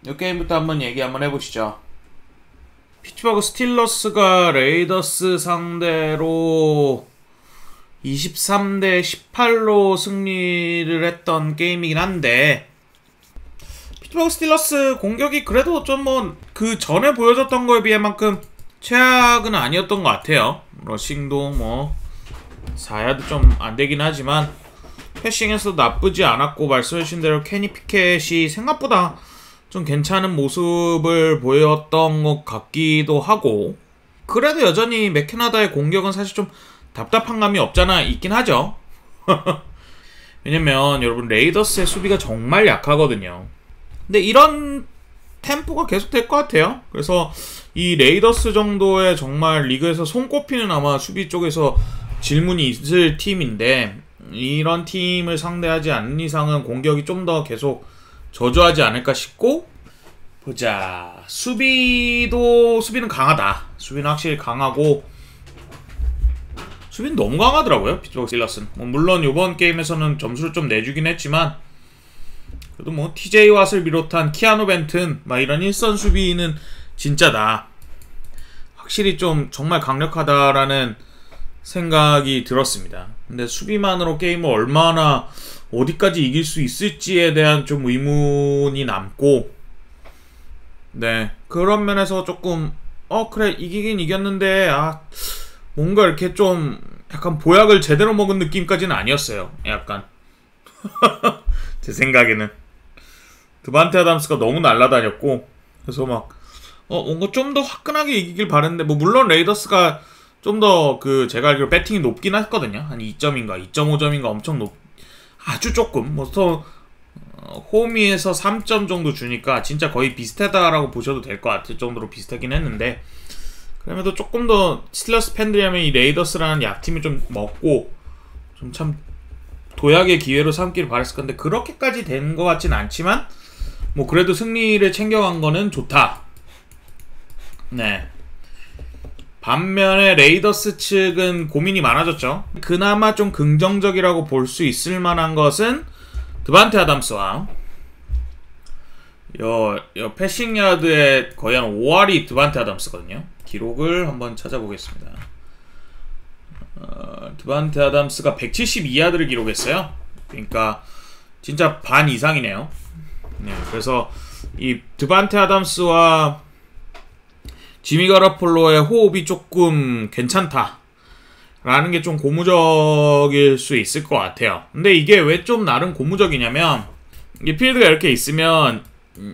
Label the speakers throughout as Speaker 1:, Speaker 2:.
Speaker 1: 이 게임부터 한번 얘기 한번 해보시죠. 피츠버그 스틸러스가 레이더스 상대로 23대 18로 승리를 했던 게임이긴 한데, 피츠버그 스틸러스 공격이 그래도 좀 뭐 그 전에 보여줬던 거에 비해만큼 최악은 아니었던 것 같아요. 러싱도 뭐 4야드 좀 안되긴 하지만 패싱에서도 나쁘지 않았고, 말씀해주신 대로 케니 피켓이 생각보다 좀 괜찮은 모습을 보였던 것 같기도 하고, 그래도 여전히 맥캐나다의 공격은 사실 좀 답답한 감이 없잖아 있긴 하죠. 왜냐면 여러분, 레이더스의 수비가 정말 약하거든요. 근데 이런 템포가 계속 될 것 같아요. 그래서 이 레이더스 정도의 정말 리그에서 손꼽히는 아마 수비 쪽에서 질문이 있을 팀인데, 이런 팀을 상대하지 않는 이상은 공격이 좀 더 계속 저조하지 않을까 싶고, 보자. 수비는 강하다. 수비는 확실히 강하고, 수비는 너무 강하더라고요, 피츠버그 스틸러스는. 뭐 물론 이번 게임에서는 점수를 좀 내주긴 했지만, 그래도 뭐 TJ 왓을 비롯한 키아누 벤튼 막 이런 일선 수비는 진짜다. 확실히 좀 정말 강력하다라는 생각이 들었습니다. 근데 수비만으로 게임을 얼마나 어디까지 이길 수 있을지에 대한 좀 의문이 남고, 네, 그런 면에서 조금 그래 이기긴 이겼는데 뭔가 이렇게 좀 약간 보약을 제대로 먹은 느낌까지는 아니었어요. 약간 제 생각에는 드반테 아담스가 너무 날라다녔고, 그래서 막 뭔가 좀 더 화끈하게 이기길 바랬는데, 뭐 물론 레이더스가 좀 더 제가 알기로 배팅이 높긴 했거든요. 한 2점인가 2.5점인가 엄청 아주 조금 뭐 홈이에서 3점 정도 주니까 진짜 거의 비슷하다라고 보셔도 될 것 같을 정도로 비슷하긴 했는데, 그럼에도 조금 더 스틸러스 팬들이라면 이 레이더스라는 약팀을 좀 먹고 좀 참 도약의 기회로 삼기를 바랬을 건데, 그렇게까지 된 것 같진 않지만 뭐 그래도 승리를 챙겨간 거는 좋다. 네. 반면에 레이더스 측은 고민이 많아졌죠. 그나마 좀 긍정적이라고 볼 수 있을 만한 것은 드반테 아담스와 패싱 야드에 거의 한 5할이 드반테 아담스거든요. 기록을 한번 찾아보겠습니다. 드반테 아담스가 172야드를 기록했어요. 그러니까 진짜 반 이상이네요. 네, 그래서 이 드반테 아담스와 지미 가라폴로의 호흡이 조금 괜찮다 라는 게 좀 고무적일 수 있을 것 같아요. 근데 이게 왜 좀 나름 고무적이냐면, 이 필드가 이렇게 있으면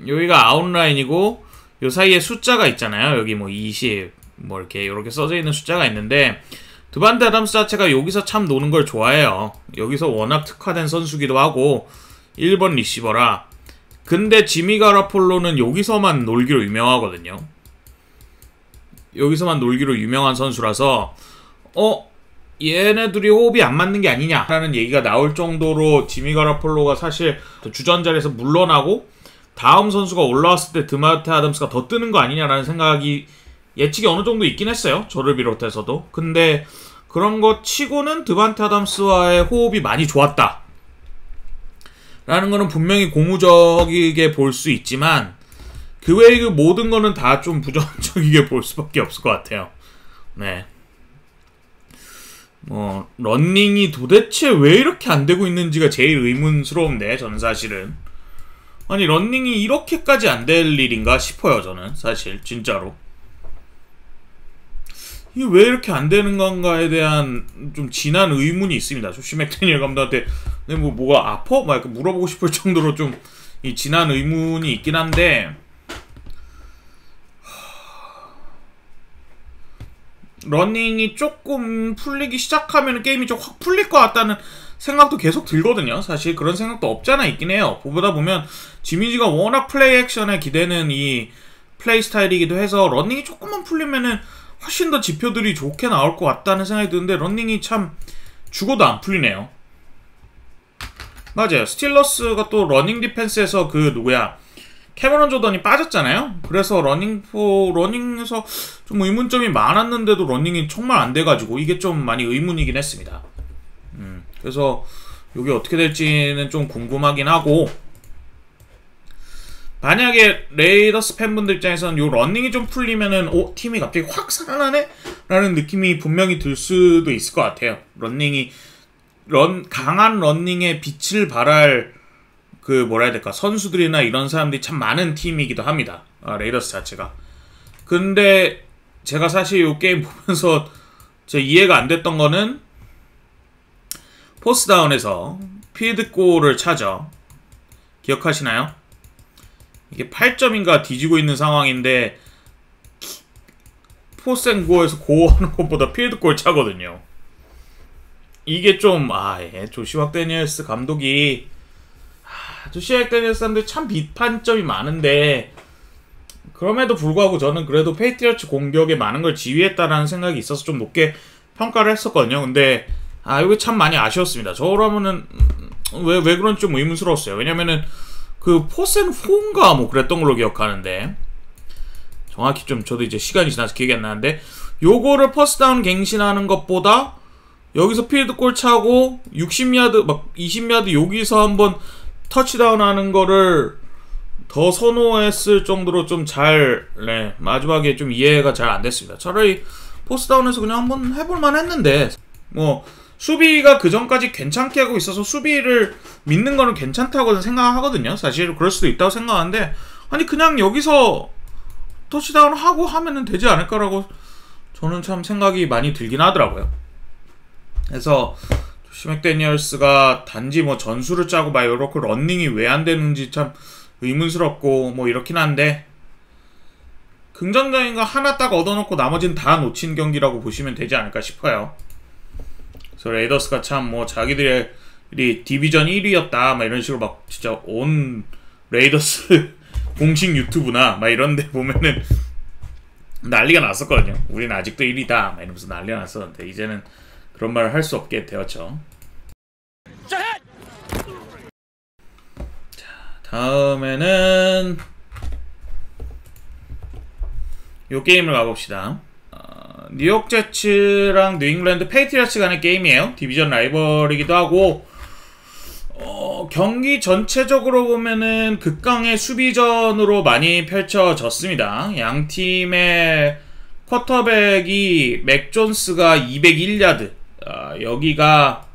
Speaker 1: 여기가 아웃라인이고 요 사이에 숫자가 있잖아요. 여기 뭐 20 뭐 이렇게 써져 있는 숫자가 있는데, 드반테 아담스 자체가 여기서 참 노는 걸 좋아해요. 여기서 워낙 특화된 선수기도 하고 1번 리시버라. 근데 지미 가라폴로는 여기서만 놀기로 유명하거든요. 여기서만 놀기로 유명한 선수라서 얘네들이 호흡이 안 맞는 게 아니냐라는 얘기가 나올 정도로 지미 가라폴로가 사실 주전자리에서 물러나고 다음 선수가 올라왔을 때 드반테 아담스가 더 뜨는 거 아니냐라는 생각이 예측이 어느 정도 있긴 했어요. 저를 비롯해서도. 근데 그런 거 치고는 드반테 아담스와의 호흡이 많이 좋았다 라는 거는 분명히 고무적이게 볼 수 있지만, 그 외의 그 모든 거는 다 좀 부정적이게 볼 수밖에 없을 것 같아요. 네. 런닝이 도대체 왜 이렇게 안 되고 있는지가 제일 의문스러운데, 저는 사실은. 아니, 런닝이 이렇게까지 안 될 일인가 싶어요, 저는. 사실, 진짜로. 이게 왜 이렇게 안 되는 건가에 대한 좀 진한 의문이 있습니다. 조시 맥데니얼 감독한테 뭐가 아파? 막 이렇게 물어보고 싶을 정도로 좀 이 진한 의문이 있긴 한데, 러닝이 조금 풀리기 시작하면 게임이 좀 확 풀릴 것 같다는 생각도 계속 들거든요. 사실 그런 생각도 없잖아 있긴 해요. 보다 보면 지미지가 워낙 플레이 액션에 기대는 이 플레이 스타일이기도 해서, 러닝이 조금만 풀리면은 훨씬 더 지표들이 좋게 나올 것 같다는 생각이 드는데, 러닝이 참 죽어도 안 풀리네요. 맞아요. 스틸러스가 또 러닝 디펜스에서 캐머런 조던이 빠졌잖아요. 그래서 러닝에서 좀 의문점이 많았는데도 러닝이 정말 안 돼가지고 이게 좀 많이 의문이긴 했습니다. 그래서 이게 어떻게 될지는 좀 궁금하긴 하고, 만약에 레이더스 팬분들 입장에서는 요 러닝이 좀 풀리면은 팀이 갑자기 확 살아나네? 라는 느낌이 분명히 들 수도 있을 것 같아요. 강한 러닝에 빛을 발할 그 뭐라 해야 될까, 선수들이나 이런 사람들이 참 많은 팀이기도 합니다. 레이더스 자체가. 근데 제가 사실 요 게임 보면서 제 이해가 안 됐던 거는 포스다운에서 필드골을 차죠. 기억하시나요? 이게 8점인가 뒤지고 있는 상황인데 포스앤고에서 고하는 것보다 필드골 차거든요. 이게 좀 조시 막데니엘스 감독이 조시 막데니엘스 참 비판점이 많은데, 그럼에도 불구하고 저는 그래도 페이트리어츠 공격에 많은 걸 지휘했다라는 생각이 있어서 좀 높게 평가를 했었거든요. 근데 이게 참 많이 아쉬웠습니다. 저라면은 왜 그런지 좀 의문스러웠어요. 왜냐면은 그 포센4인가 뭐 그랬던 걸로 기억하는데, 정확히 좀 저도 이제 시간이 지나서 기억이 안 나는데, 요거를 퍼스트다운 갱신하는 것보다 여기서 필드골 차고 60야드 막 20야드 여기서 한번 터치다운 하는 거를 더 선호했을 정도로 좀 마지막에 좀 이해가 잘 안 됐습니다. 차라리 포스트다운에서 그냥 한번 해볼만 했는데, 뭐 수비가 그 전까지 괜찮게 하고 있어서 수비를 믿는 거는 괜찮다고 생각하거든요. 사실 그럴 수도 있다고 생각하는데, 아니 그냥 여기서 터치다운 하고 하면은 되지 않을까라고 저는 참 생각이 많이 들긴 하더라고요. 그래서 조시 맥데니얼스가 단지 뭐 전술을 짜고 막 이렇게 런닝이 왜 안 되는지 참 의문스럽고 뭐 이렇긴 한데, 긍정적인 거 하나 딱 얻어놓고 나머지는 다 놓친 경기라고 보시면 되지 않을까 싶어요. 그래서 레이더스가 참 뭐 자기들이 디비전 1위였다 막 이런 식으로 막 진짜 온 레이더스 공식 유튜브나 막 이런 데 보면은 난리가 났었거든요. 우리는 아직도 1위다 막 이러면서 난리가 났었는데, 이제는 그런 말을 할 수 없게 되었죠. 자, 다음에는 요 게임을 가봅시다. 뉴욕 제츠랑 뉴잉글랜드 페이트리어츠 간의 게임이에요. 디비전 라이벌이기도 하고, 경기 전체적으로 보면은 극강의 수비전으로 많이 펼쳐졌습니다. 양 팀의 쿼터백이 맥 존스가 201야드, 여기가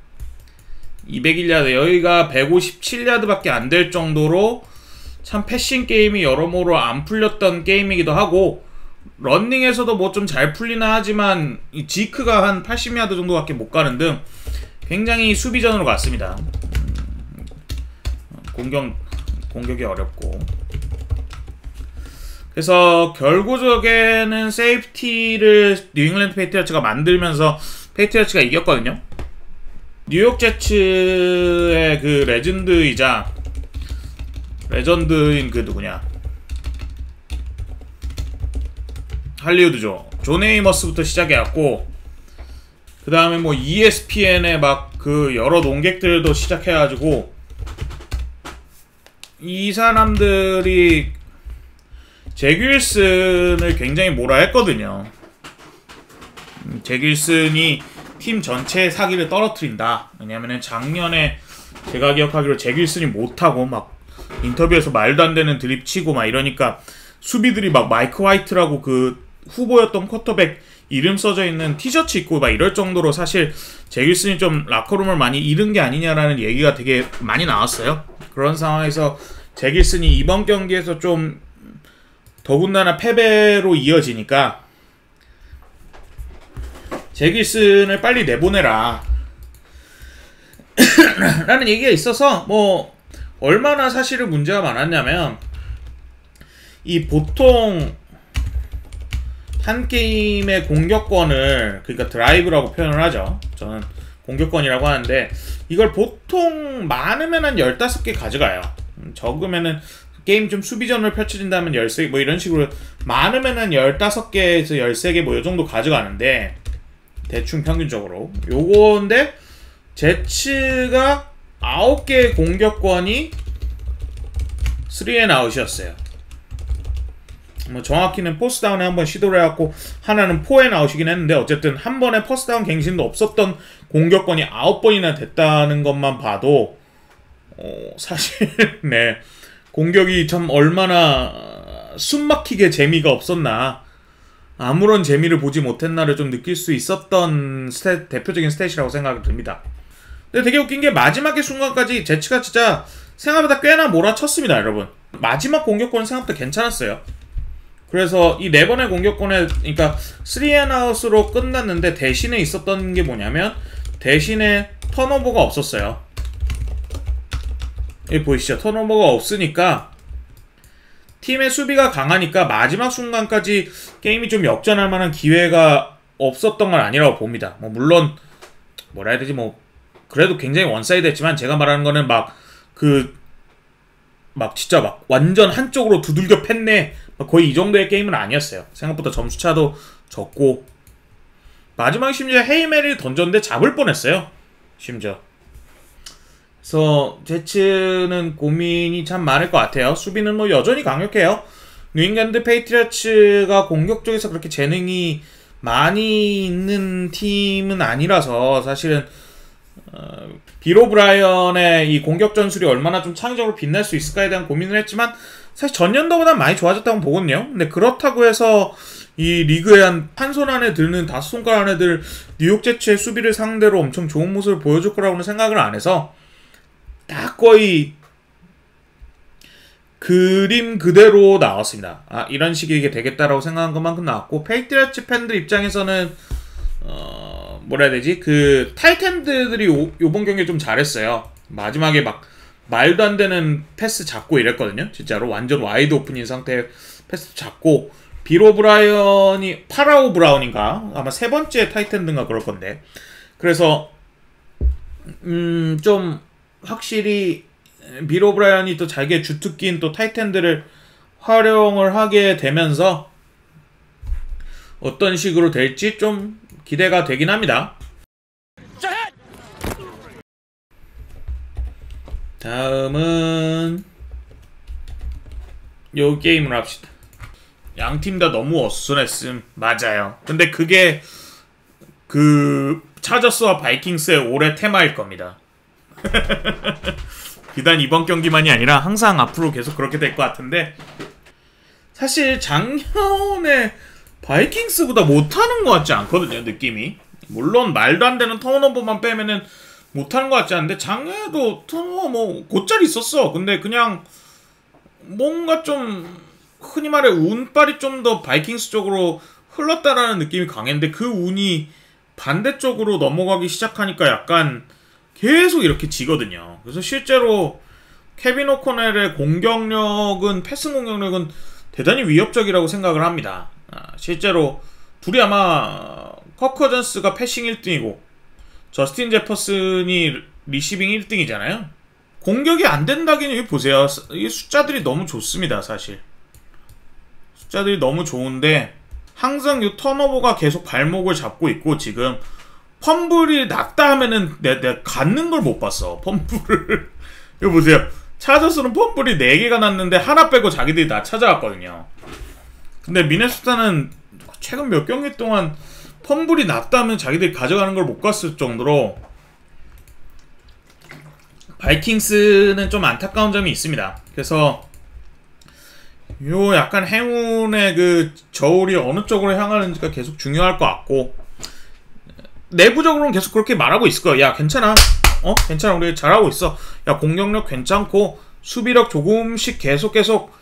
Speaker 1: 201야드, 여기가 157야드밖에 안 될 정도로 참 패싱 게임이 여러모로 안 풀렸던 게임이기도 하고, 런닝에서도 뭐 좀 잘 풀리나 하지만 이 지크가 한 80야드 정도밖에 못 가는 등 굉장히 수비전으로 갔습니다. 공격이 어렵고, 그래서 결국적에는 세이프티를 뉴잉글랜드 페이트리어츠가 만들면서 페이트리어츠가 이겼거든요. 뉴욕 제츠의 그 레전드인 그 누구냐, 할리우드죠. 존 에이머스부터 시작해갖고, 그 다음에 뭐 ESPN의 막 그 여러 농객들도 시작해가지고, 이 사람들이 잭 윌슨을 굉장히 뭐라 했거든요. 잭 윌슨이 팀 전체의 사기를 떨어뜨린다. 왜냐면은 작년에 제가 기억하기로 잭 윌슨이 못하고 막 인터뷰에서 말도 안 되는 드립 치고 막 이러니까 수비들이 막 마이크 화이트라고 그 후보였던 쿼터백 이름 써져 있는 티셔츠 입고 막 이럴 정도로 사실 잭 윌슨이 좀 라커룸을 많이 잃은 게 아니냐라는 얘기가 되게 많이 나왔어요. 그런 상황에서 잭 윌슨이 이번 경기에서 좀 더군다나 패배로 이어지니까 잭 윌슨을 빨리 내보내라 라는 얘기가 있어서, 뭐 얼마나 사실은 문제가 많았냐면, 이 보통 한 게임의 공격권을, 그러니까 드라이브라고 표현을 하죠. 저는 공격권이라고 하는데, 이걸 보통 많으면 한 15개 가져가요. 적으면은 게임 좀 수비전을 펼쳐진다면 13개 뭐 이런 식으로, 많으면 한 15개에서 13개 뭐 이 정도 가져가는데, 대충 평균적으로 요건데, 제츠가 9개의 공격권이 3&아웃이었어요. 뭐 정확히는 포스다운에 한번 시도를 해갖고 하나는 4&아웃이긴 했는데, 어쨌든 한 번에 포스다운 갱신도 없었던 공격권이 9번이나 됐다는 것만 봐도 사실 네, 공격이 참 얼마나 숨막히게 재미가 없었나, 아무런 재미를 보지 못했나를 좀 느낄 수 있었던 대표적인 스탯이라고 생각이 듭니다. 근데 되게 웃긴 게 마지막의 순간까지 제치가 진짜 생각보다 꽤나 몰아쳤습니다, 여러분. 마지막 공격권은 생각보다 괜찮았어요. 그래서 이 4번의 공격권에, 그러니까 3&아웃으로 끝났는데 대신에 있었던 게 뭐냐면, 대신에 턴오버가 없었어요. 여기 보이시죠? 턴오버가 없으니까 팀의 수비가 강하니까 마지막 순간까지 게임이 좀 역전할 만한 기회가 없었던 건 아니라고 봅니다. 뭐 물론 뭐라 해야 되지, 뭐 그래도 굉장히 원사이드 했지만, 제가 말하는 거는 진짜 막 완전 한쪽으로 두들겨 팼네, 거의 이 정도의 게임은 아니었어요. 생각보다 점수차도 적고, 마지막에 심지어 헤이메리를 던졌는데 잡을 뻔했어요, 심지어. 그래서 제츠는 고민이 참 많을 것 같아요. 수비는 뭐 여전히 강력해요. 뉴잉글랜드 페이트리어츠가 공격 쪽에서 그렇게 재능이 많이 있는 팀은 아니라서, 사실은 빌 오브라이언의 이 공격 전술이 얼마나 좀 창의적으로 빛날 수 있을까에 대한 고민을 했지만, 사실 전년도보다 많이 좋아졌다고 보거든요. 근데 그렇다고 해서 이 리그에 한 손 안에 드는 5손가락 안에 들 뉴욕 제츠의 수비를 상대로 엄청 좋은 모습을 보여줄 거라고는 생각을 안 해서, 딱 거의 그림 그대로 나왔습니다. 이런 식이 이게 되겠다라고 생각한 것만큼 나왔고, 페이트리어츠 팬들 입장에서는 뭐라 해야 되지? 그 타이탄들이 요번 경기에 좀 잘했어요. 마지막에 막 말도 안 되는 패스 잡고 이랬거든요. 진짜로 완전 와이드 오픈인 상태에 패스 잡고, 빌 오브라이언이 파라오 브라운인가? 아마 3번째 타이탄든가 그럴 건데. 그래서 좀 확실히 빌 오브라이언이 또 자기의 주특기인 또 타이탄들을 활용을 하게 되면서 어떤 식으로 될지 좀 기대가 되긴 합니다. 다음은 요 게임을 합시다. 양팀 다 너무 어수선했음. 맞아요. 근데 그게 그 차저스와 바이킹스의 올해 테마일 겁니다. 비단 이번 경기만이 아니라 항상 앞으로 계속 그렇게 될 것 같은데, 사실 작년에 바이킹스보다 못하는 것 같지 않거든요, 느낌이. 물론 말도 안 되는 턴오버만 빼면은 못하는 것 같지 않은데, 작년에도 턴오버 뭐 곧잘 있었어. 근데 그냥 뭔가 좀 흔히 말해 운빨이 좀 더 바이킹스 쪽으로 흘렀다라는 느낌이 강했는데, 그 운이 반대쪽으로 넘어가기 시작하니까 약간 계속 이렇게 지거든요. 그래서 실제로 케빈 오코넬의 공격력은, 패스 공격력은 대단히 위협적이라고 생각을 합니다. 실제로 둘이 아마 커크 커전스가 패싱 1등이고 저스틴 제퍼슨이 리시빙 1등이잖아요. 공격이 안 된다기는 보세요. 이 숫자들이 너무 좋습니다. 사실 숫자들이 너무 좋은데, 항상 이 턴오버가 계속 발목을 잡고 있고, 지금 펌블이 낮다 하면은 내가 갖는 걸 못 봤어, 펌블을. 이거 보세요. 차저스는 펌블이 4개가 났는데 하나 빼고 자기들이 다 찾아왔거든요. 근데 미네소타는 최근 몇 경기 동안 펌블이 낮다 하면 자기들이 가져가는 걸 못 봤을 정도로 바이킹스는 좀 안타까운 점이 있습니다. 그래서 요 약간 행운의 그 저울이 어느 쪽으로 향하는지가 계속 중요할 것 같고, 내부적으로는 계속 그렇게 말하고 있을 거야. 야, 괜찮아. 괜찮아. 우리 잘하고 있어. 야, 공격력 괜찮고 수비력 조금씩 계속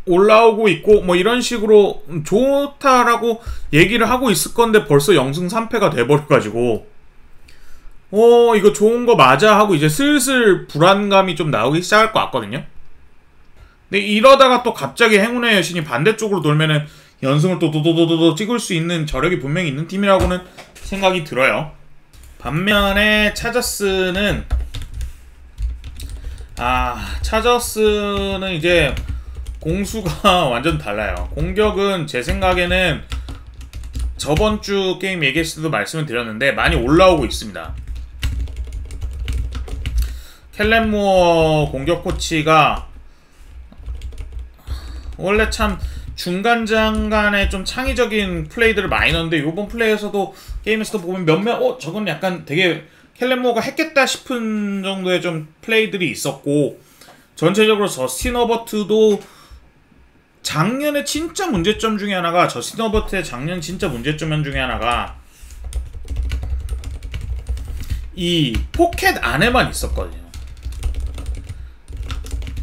Speaker 1: 올라오고 있고, 뭐 이런 식으로 좋다라고 얘기를 하고 있을 건데, 벌써 0승 3패가 돼버려가지고 이거 좋은 거 맞아 하고 이제 슬슬 불안감이 좀 나오기 시작할 것 같거든요. 근데 이러다가 또 갑자기 행운의 여신이 반대쪽으로 돌면은 연승을 또 도도도도도 찍을 수 있는 저력이 분명히 있는 팀이라고는 생각이 들어요. 반면에 차저스는 차저스는 이제 공수가 완전 달라요. 공격은 제 생각에는 저번주 게임 얘기했을 때도 말씀을 드렸는데 많이 올라오고 있습니다. 켈렌 무어 공격 코치가 원래 참 중간중간에 좀 창의적인 플레이들을 많이 넣는데, 요번 플레이에서도 게임에서도 보면 몇몇 저건 약간 되게 켈렌 무어가 했겠다 싶은 정도의 좀 플레이들이 있었고, 전체적으로 저스틴 허버트도 작년에 진짜 문제점 중에 하나가, 저스틴 허버트의 작년 진짜 문제점 중에 하나가 이 포켓 안에만 있었거든요.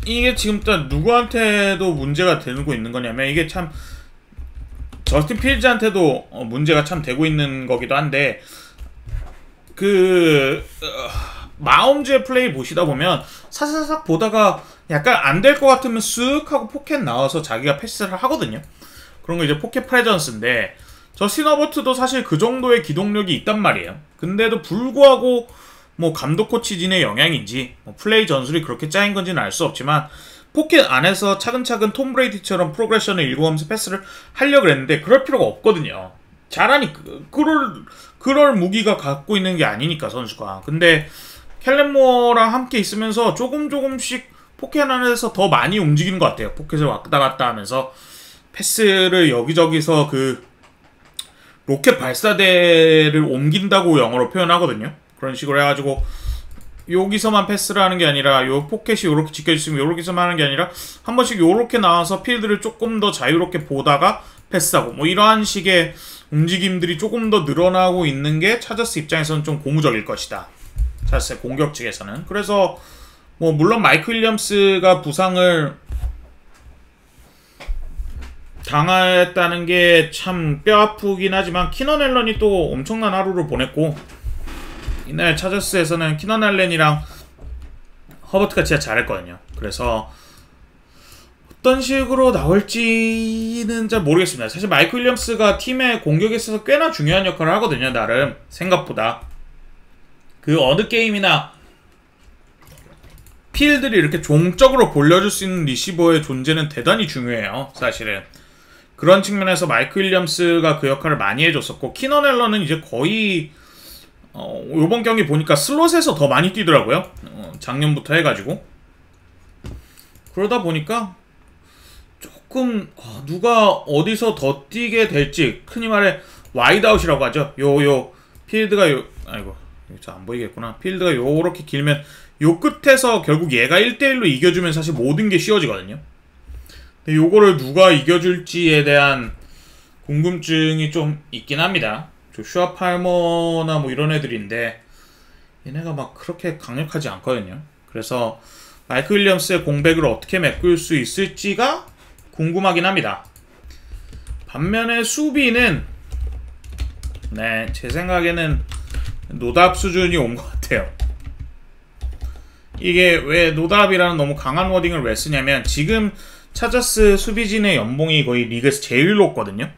Speaker 1: 이게 지금 또 누구한테도 문제가 되고 있는 거냐면, 이게 참 저스틴 필즈한테도 문제가 참 되고 있는 거기도 한데, 마홈즈의 플레이 보시다 보면 사사삭 보다가 약간 안 될 것 같으면 쓱 하고 포켓 나와서 자기가 패스를 하거든요. 그런 거 이제 포켓 프레전스인데, 저스틴 허버트도 사실 그 정도의 기동력이 있단 말이에요. 근데도 불구하고 뭐 감독 코치진의 영향인지 뭐 플레이 전술이 그렇게 짜인 건지는 알 수 없지만, 포켓 안에서 차근차근 톰 브레이디처럼 프로그레션을 읽어가면서 패스를 하려고 했는데 그럴 필요가 없거든요. 잘하니까. 그럴 무기가 갖고 있는 게 아니니까, 선수가. 근데 켈렌 무어랑 함께 있으면서 조금씩 포켓 안에서 더 많이 움직이는 것 같아요. 포켓을 왔다 갔다 하면서 패스를 여기저기서 로켓 발사대를 옮긴다고 영어로 표현하거든요. 그런 식으로 해가지고 여기서만 패스를 하는 게 아니라, 요 포켓이 요렇게 지켜있으면 요렇게서만 하는 게 아니라 한 번씩 요렇게 나와서 필드를 조금 더 자유롭게 보다가 패스하고, 뭐 이러한 식의 움직임들이 조금 더 늘어나고 있는 게 차저스 입장에서는 좀 고무적일 것이다. 차저스의 공격 측에서는. 그래서 뭐 물론 마이크 윌리엄스가 부상을 당했다는 게 참 뼈아프긴 하지만, 키넌 앨런이 또 엄청난 하루를 보냈고, 이날 차저스에서는 키넌 앨런이랑 허버트가 진짜 잘했거든요. 그래서 어떤 식으로 나올지는 잘 모르겠습니다. 사실 마이크 윌리엄스가 팀의 공격에 있어서 꽤나 중요한 역할을 하거든요. 나름 생각보다 그 어느 게임이나 필드를 이렇게 종적으로 돌려줄 수 있는 리시버의 존재는 대단히 중요해요. 사실은 그런 측면에서 마이크 윌리엄스가 그 역할을 많이 해줬었고, 키넌 앨런은 이제 거의 요번 경기 보니까 슬롯에서 더 많이 뛰더라고요. 작년부터 해가지고. 그러다 보니까 조금 누가 어디서 더 뛰게 될지, 흔히 말해 와이드아웃이라고 하죠. 요 필드가 아이고 잘 안 보이겠구나. 필드가 요렇게 길면 요 끝에서 결국 얘가 1대1로 이겨주면 사실 모든 게 쉬워지거든요. 근데 요거를 누가 이겨줄지에 대한 궁금증이 좀 있긴 합니다. 조슈아 팔머나 뭐 이런 애들인데 얘네가 막 그렇게 강력하지 않거든요. 그래서 마이크 윌리엄스의 공백을 어떻게 메꿀 수 있을지가 궁금하긴 합니다. 반면에 수비는 제 생각에는 노답 수준이 온 것 같아요. 이게 왜 노답이라는 너무 강한 워딩을 왜 쓰냐면, 지금 차저스 수비진의 연봉이 거의 리그에서 제일 높거든요.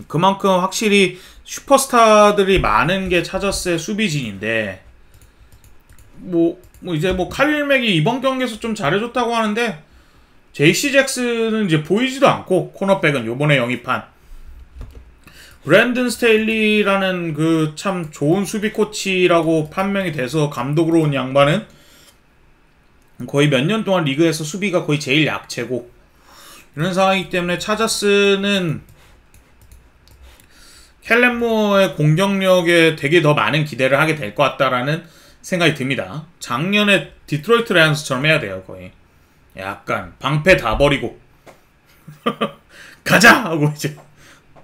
Speaker 1: 그만큼 확실히 슈퍼스타들이 많은 게 차저스의 수비진인데, 이제 칼릴 맥이 이번 경기에서 좀 잘해줬다고 하는데, JC 잭슨은 이제 보이지도 않고, 코너백은 요번에 영입한 브랜든 스테일리라는 그 참 좋은 수비 코치라고 판명이 돼서 감독으로 온 양반은 거의 몇 년 동안 리그에서 수비가 거의 제일 약체고, 이런 상황이기 때문에 차저스는 켈렌 무어의 공격력에 되게 더 많은 기대를 하게 될 것 같다라는 생각이 듭니다. 작년에 디트로이트 라이온스처럼 해야 돼요. 거의 약간 방패 다 버리고 가자! 하고 이제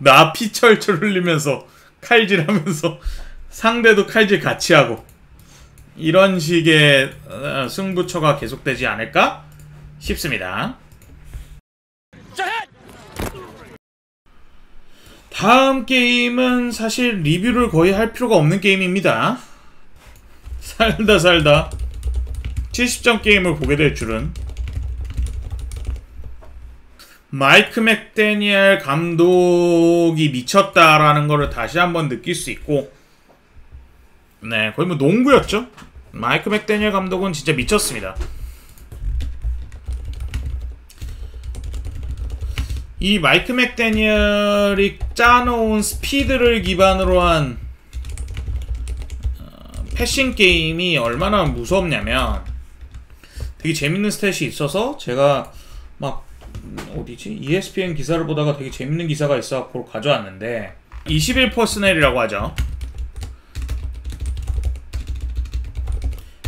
Speaker 1: 나 피 철철 흘리면서 칼질하면서 상대도 칼질 같이 하고, 이런 식의 승부처가 계속되지 않을까 싶습니다. 다음 게임은 사실 리뷰를 거의 할 필요가 없는 게임입니다. 살다 70점 게임을 보게 될 줄은. 마이크 맥데니엘 감독이 미쳤다라는 거를 다시 한번 느낄 수 있고, 거의 뭐 농구였죠. 마이크 맥데니엘 감독은 진짜 미쳤습니다. 이 마이크 맥데니얼이 짜놓은 스피드를 기반으로 한 패싱 게임이 얼마나 무섭냐면, 되게 재밌는 스탯이 있어서 제가 막 어디지? ESPN 기사를 보다가 되게 재밌는 기사가 있어서 가져왔는데, 21퍼스넬이라고 하죠.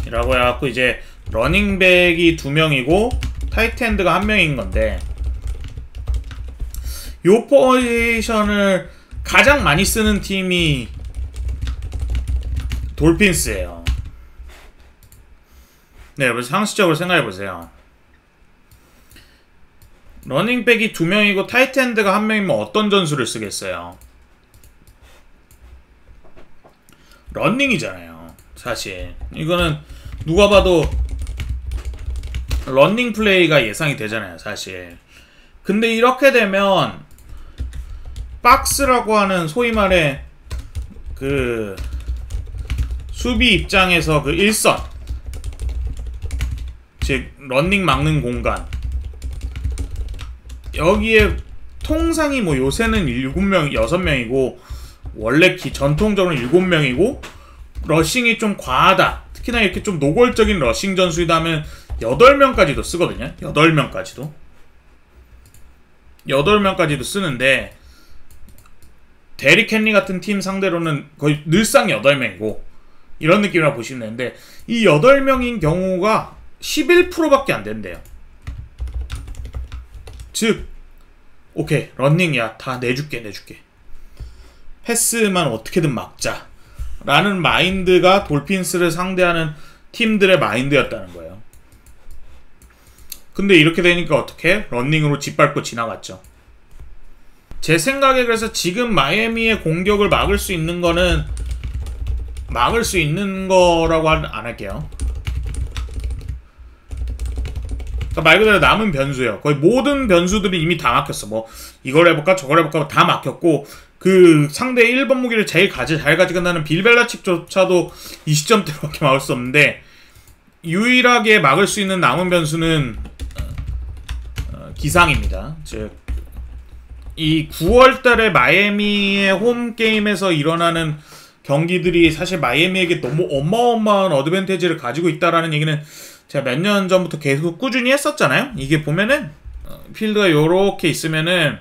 Speaker 1: 이라고 해갖고 이제 러닝백이 2명이고 타이트엔드가 1명인 건데, 요 포지션을 가장 많이 쓰는 팀이 돌핀스예요. 네, 여러분 상식적으로 생각해보세요. 러닝백이 2명이고 타이트엔드가 1명이면 어떤 전술을 쓰겠어요? 런닝이잖아요. 사실 이거는 누가 봐도 런닝 플레이가 예상이 되잖아요, 사실. 근데 이렇게 되면 박스라고 하는 소위 말해 그 수비 입장에서 그 일선, 즉 런닝 막는 공간, 여기에 통상이 뭐 요새는 7명, 6명이고 원래 전통적으로 7명이고 러싱이 좀 과하다, 특히나 이렇게 좀 노골적인 러싱 전술이다 하면 8명까지도 쓰거든요. 8명까지도 쓰는데, 데릭 헨리 같은 팀 상대로는 거의 늘상 8명이고 이런 느낌이라 보시면 되는데, 이 8명인 경우가 11%밖에 안 된대요. 즉 오케이, 런닝이야, 다 내줄게 패스만 어떻게든 막자 라는 마인드가 돌핀스를 상대하는 팀들의 마인드였다는 거예요. 근데 이렇게 되니까 어떻게? 런닝으로 짓밟고 지나갔죠. 제 생각에 그래서 지금 마이애미의 공격을 막을 수 있는 거는 막을 수 있는 거라고 안 할게요. 그러니까 말 그대로 남은 변수예요. 거의 모든 변수들이 이미 다 막혔어. 뭐 이걸 해볼까 저걸 해볼까 다 막혔고, 그 상대의 1번 무기를 제일 잘 가져간다는 빌 벨라칙조차도 이 시점대로밖에 막을 수 없는데, 유일하게 막을 수 있는 남은 변수는 기상입니다. 즉 이 9월달에 마이애미의 홈게임에서 일어나는 경기들이 사실 마이애미에게 너무 어마어마한 어드밴티지를 가지고 있다라는 얘기는 제가 몇 년 전부터 계속 꾸준히 했었잖아요. 이게 보면은 필드가 요렇게 있으면은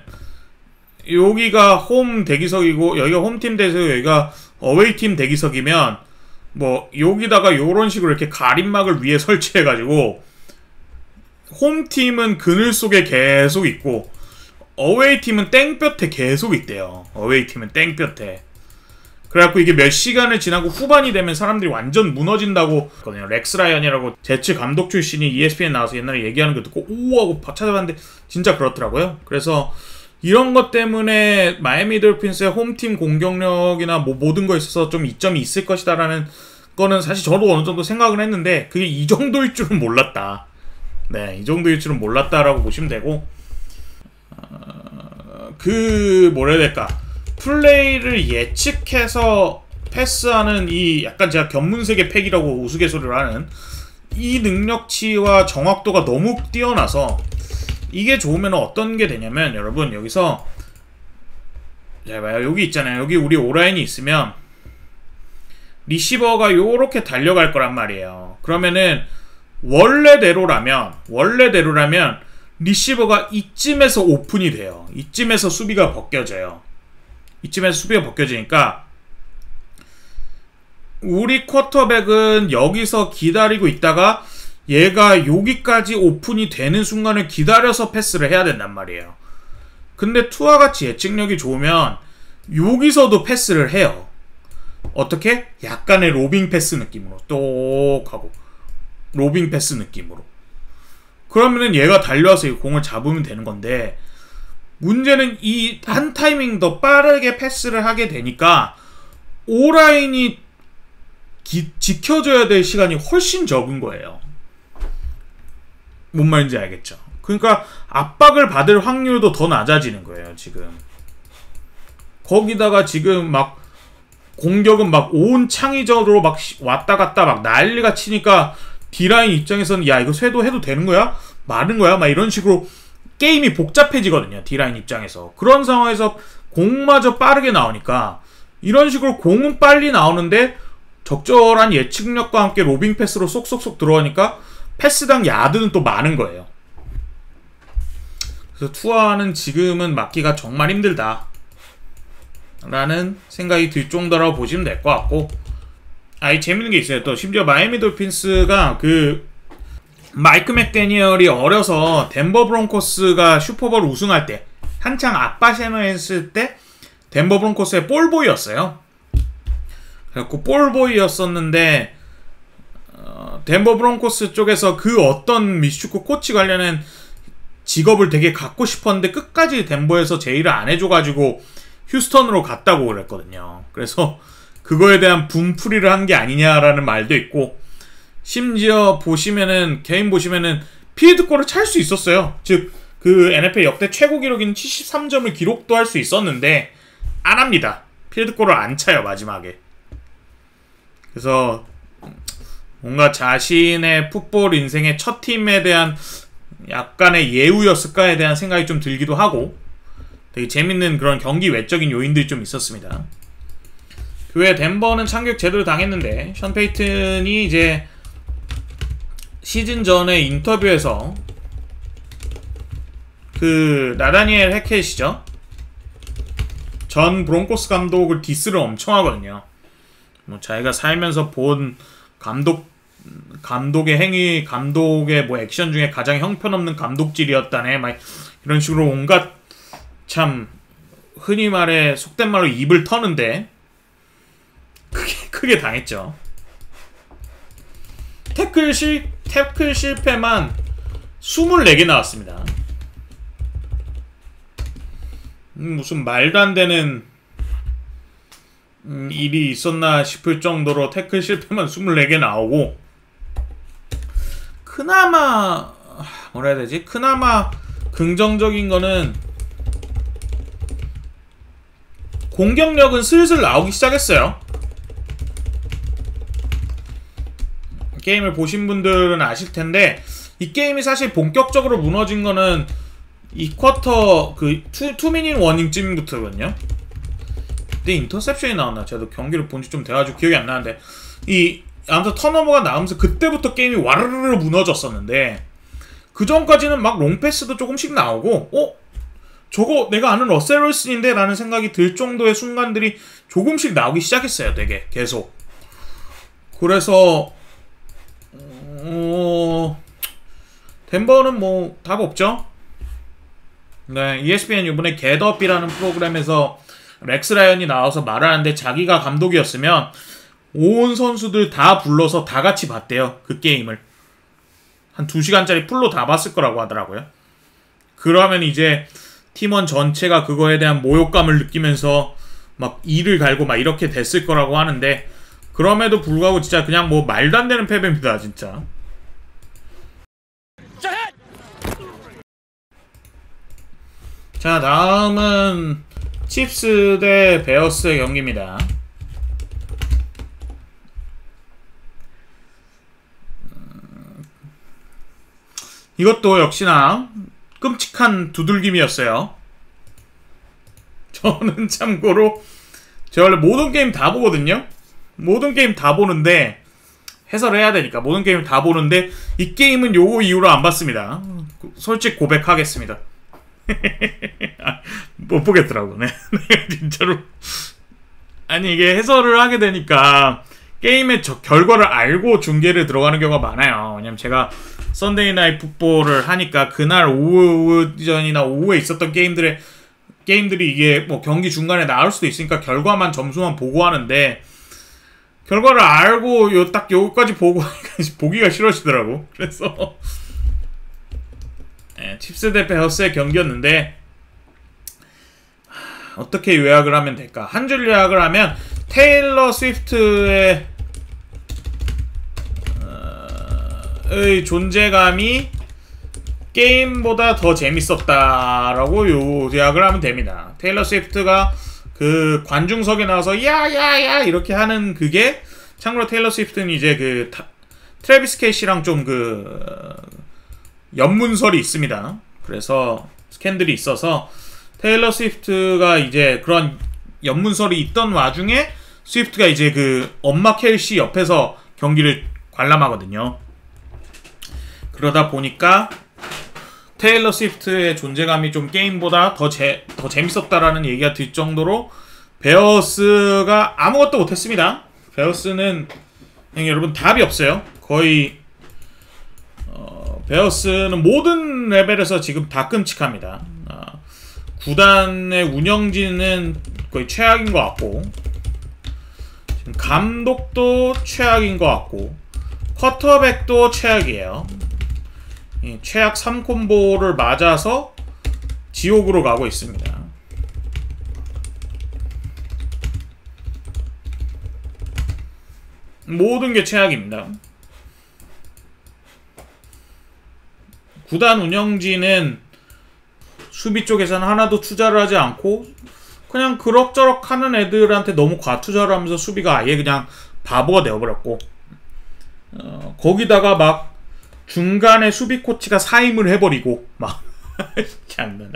Speaker 1: 여기가 홈 대기석이고 여기가 홈팀 대기석, 여기가 어웨이팀 대기석이면 뭐 여기다가 요런 식으로 이렇게 가림막을 위에 설치해가지고 홈팀은 그늘 속에 계속 있고 어웨이팀은 땡볕에 계속 있대요. 어웨이팀은 땡볕에. 그래갖고 이게 몇 시간을 지나고 후반이 되면 사람들이 완전 무너진다고 했거든요. 렉스 라이언이라고 제츠 감독 출신이 ESPN 나와서 옛날에 얘기하는 거 듣고 오 하고 찾아봤는데 진짜 그렇더라고요. 그래서 이런 것 때문에 마이애미 돌핀스의 홈팀 공격력이나 뭐 모든 거에 있어서 좀 이점이 있을 것이다 라는 거는 사실 저도 어느 정도 생각을 했는데, 그게 이 정도일 줄은 몰랐다. 네, 이 정도일 줄은 몰랐다라고 보시면 되고, 뭐라 해야 될까, 플레이를 예측해서 패스하는 이 약간 제가 견문세계 팩이라고 우스갯소리를 하는 이 능력치와 정확도가 너무 뛰어나서, 이게 좋으면 어떤 게 되냐면, 여러분 여기서 잘 봐요. 여기 있잖아요. 여기 우리 오라인이 있으면 리시버가 요렇게 달려갈 거란 말이에요. 그러면은 원래대로라면 리시버가 이쯤에서 오픈이 돼요. 이쯤에서 수비가 벗겨져요. 이쯤에서 수비가 벗겨지니까 우리 쿼터백은 여기서 기다리고 있다가 얘가 여기까지 오픈이 되는 순간을 기다려서 패스를 해야 된단 말이에요. 근데 투와 같이 예측력이 좋으면 여기서도 패스를 해요. 어떻게? 약간의 로빙 패스 느낌으로 똑 하고 로빙 패스 느낌으로. 그러면은 얘가 달려와서 이 공을 잡으면 되는 건데, 문제는 이 한 타이밍 더 빠르게 패스를 하게 되니까 오라인이 지켜줘야 될 시간이 훨씬 적은 거예요. 뭔 말인지 알겠죠? 그러니까 압박을 받을 확률도 더 낮아지는 거예요, 지금. 거기다가 지금 막 공격은 막 온 창의적으로 막 왔다 갔다 막 난리가 치니까 D라인 입장에서는 야 이거 쇄도해도 되는 거야? 마른 거야? 막 이런 식으로 게임이 복잡해지거든요, D라인 입장에서. 그런 상황에서 공마저 빠르게 나오니까 이런 식으로 공은 빨리 나오는데 적절한 예측력과 함께 로빙 패스로 쏙쏙쏙 들어가니까 패스당 야드는 또 많은 거예요. 그래서 투아는 지금은 막기가 정말 힘들다 라는 생각이 들 정도라고 보시면 될 것 같고, 이 재밌는 게 있어요. 또 심지어 마이애미 돌핀스가 그 마이크 맥데니얼이 어려서 덴버 브론코스가 슈퍼볼 우승할 때 한창 아빠 셔너했을 때 덴버 브론코스의 볼보이였어요. 그래갖고 볼보이였었는데 덴버 브론코스 쪽에서 그 어떤 미식축구 코치 관련한 직업을 되게 갖고 싶었는데 끝까지 덴버에서 제의를 안 해줘가지고 휴스턴으로 갔다고 그랬거든요. 그래서 그거에 대한 분풀이를 한 게 아니냐라는 말도 있고, 심지어 보시면은 개인 보시면은 필드골을 찰 수 있었어요. 즉 그 NFL 역대 최고 기록인 73점을 기록도 할 수 있었는데 안 합니다. 필드골을 안 차요 마지막에. 그래서 뭔가 자신의 풋볼 인생의 첫 팀에 대한 약간의 예우였을까에 대한 생각이 좀 들기도 하고, 되게 재밌는 그런 경기 외적인 요인들이 좀 있었습니다. 그 외에 덴버는 참교육 제대로 당했는데 션 페이튼이 이제 시즌 전에 인터뷰에서 그 나다니엘 해켓이죠, 전 브론코스 감독을 디스를 엄청 하거든요. 뭐 자기가 살면서 본 감독의 행위, 감독의 뭐 액션 중에 가장 형편없는 감독질이었다네, 막 이런 식으로 온갖 참 흔히 말해 속된 말로 입을 터는데 크게 당했죠. 태클 실패만 24개 나왔습니다. 무슨 말도 안 되는 일이 있었나 싶을 정도로 태클 실패만 24개 나오고, 그나마 뭐라 해야 되지? 그나마 긍정적인 거는 공격력은 슬슬 나오기 시작했어요. 게임을 보신 분들은 아실 텐데 이 게임이 사실 본격적으로 무너진 거는 이 쿼터 그 2미닛 워닝쯤부터거든요. 그때 인터셉션이 나왔나? 제가 경기를 본 지 좀 돼가지고 기억이 안 나는데, 아무튼 턴오버가 나오면서 그때부터 게임이 와르르르 무너졌었는데, 그 전까지는 막 롱패스도 조금씩 나오고 저거 내가 아는 러셀 윌슨인데 라는 생각이 들 정도의 순간들이 조금씩 나오기 시작했어요. 되게 계속. 그래서 덴버는 뭐 답 없죠. 네, ESPN 이번에 겟업이라는 프로그램에서 렉스 라이언이 나와서 말을 하는데, 자기가 감독이었으면 온 선수들 다 불러서 다 같이 봤대요. 그 게임을 한 2시간짜리 풀로 다 봤을 거라고 하더라고요. 그러면 이제 팀원 전체가 그거에 대한 모욕감을 느끼면서 막 이를 갈고 막 이렇게 됐을 거라고 하는데, 그럼에도 불구하고 진짜 그냥 뭐 말도 안 되는 패배입니다 진짜. 자, 다음은 칩스 대 베어스의 경기입니다. 이것도 역시나 끔찍한 두들김이었어요. 저는 참고로 제가 원래 모든 게임 다 보거든요. 모든 게임 다 보는데, 해설해야 되니까 모든 게임 다 보는데 이 게임은 요거 이후로 안 봤습니다. 솔직 고백하겠습니다. 못 보겠더라고. 네. 진짜로. 아니 이게 해설을 하게 되니까 게임의 결과를 알고 중계를 들어가는 경우가 많아요. 왜냐면 제가 썬데이 나잇 풋볼을 하니까 그날 오전이나 오후에 있었던 게임들이 이게 뭐 경기 중간에 나올 수도 있으니까 결과만 점수만 보고 하는데, 결과를 알고 딱 요거까지 보고 보기가 싫어지더라고. 그래서 네, 칩스 대 베어스의 경기였는데, 어떻게 요약을 하면 될까? 한 줄 요약을 하면 테일러 스위프트의 존재감이 게임보다 더 재밌었다라고 요약을 하면 됩니다. 테일러 스위프트가 그 관중석에 나와서 야야야 이렇게 하는 그게, 참고로 테일러 스위프트는 이제 그 트래비스 케이시랑 좀 그 연문설이 있습니다. 그래서 스캔들이 있어서 테일러 스위프트가 이제 그런 연문설이 있던 와중에 스위프트가 이제 그 엄마 켈시 옆에서 경기를 관람하거든요. 그러다 보니까 테일러 스위프트의 존재감이 좀 게임보다 더 재밌었다라는 얘기가 들 정도로 베어스가 아무것도 못했습니다. 베어스는 여러분 답이 없어요. 거의 베어스는 모든 레벨에서 지금 다 끔찍합니다. 구단의 운영진은 거의 최악인 것 같고, 지금 감독도 최악인 것 같고, 쿼터백도 최악이에요. 최악 3콤보를 맞아서 지옥으로 가고 있습니다. 모든 게 최악입니다. 구단 운영진은 수비 쪽에서는 하나도 투자를 하지 않고 그냥 그럭저럭 하는 애들한테 너무 과투자를 하면서 수비가 아예 그냥 바보가 되어버렸고, 거기다가 막 중간에 수비 코치가 사임을 해버리고 막 참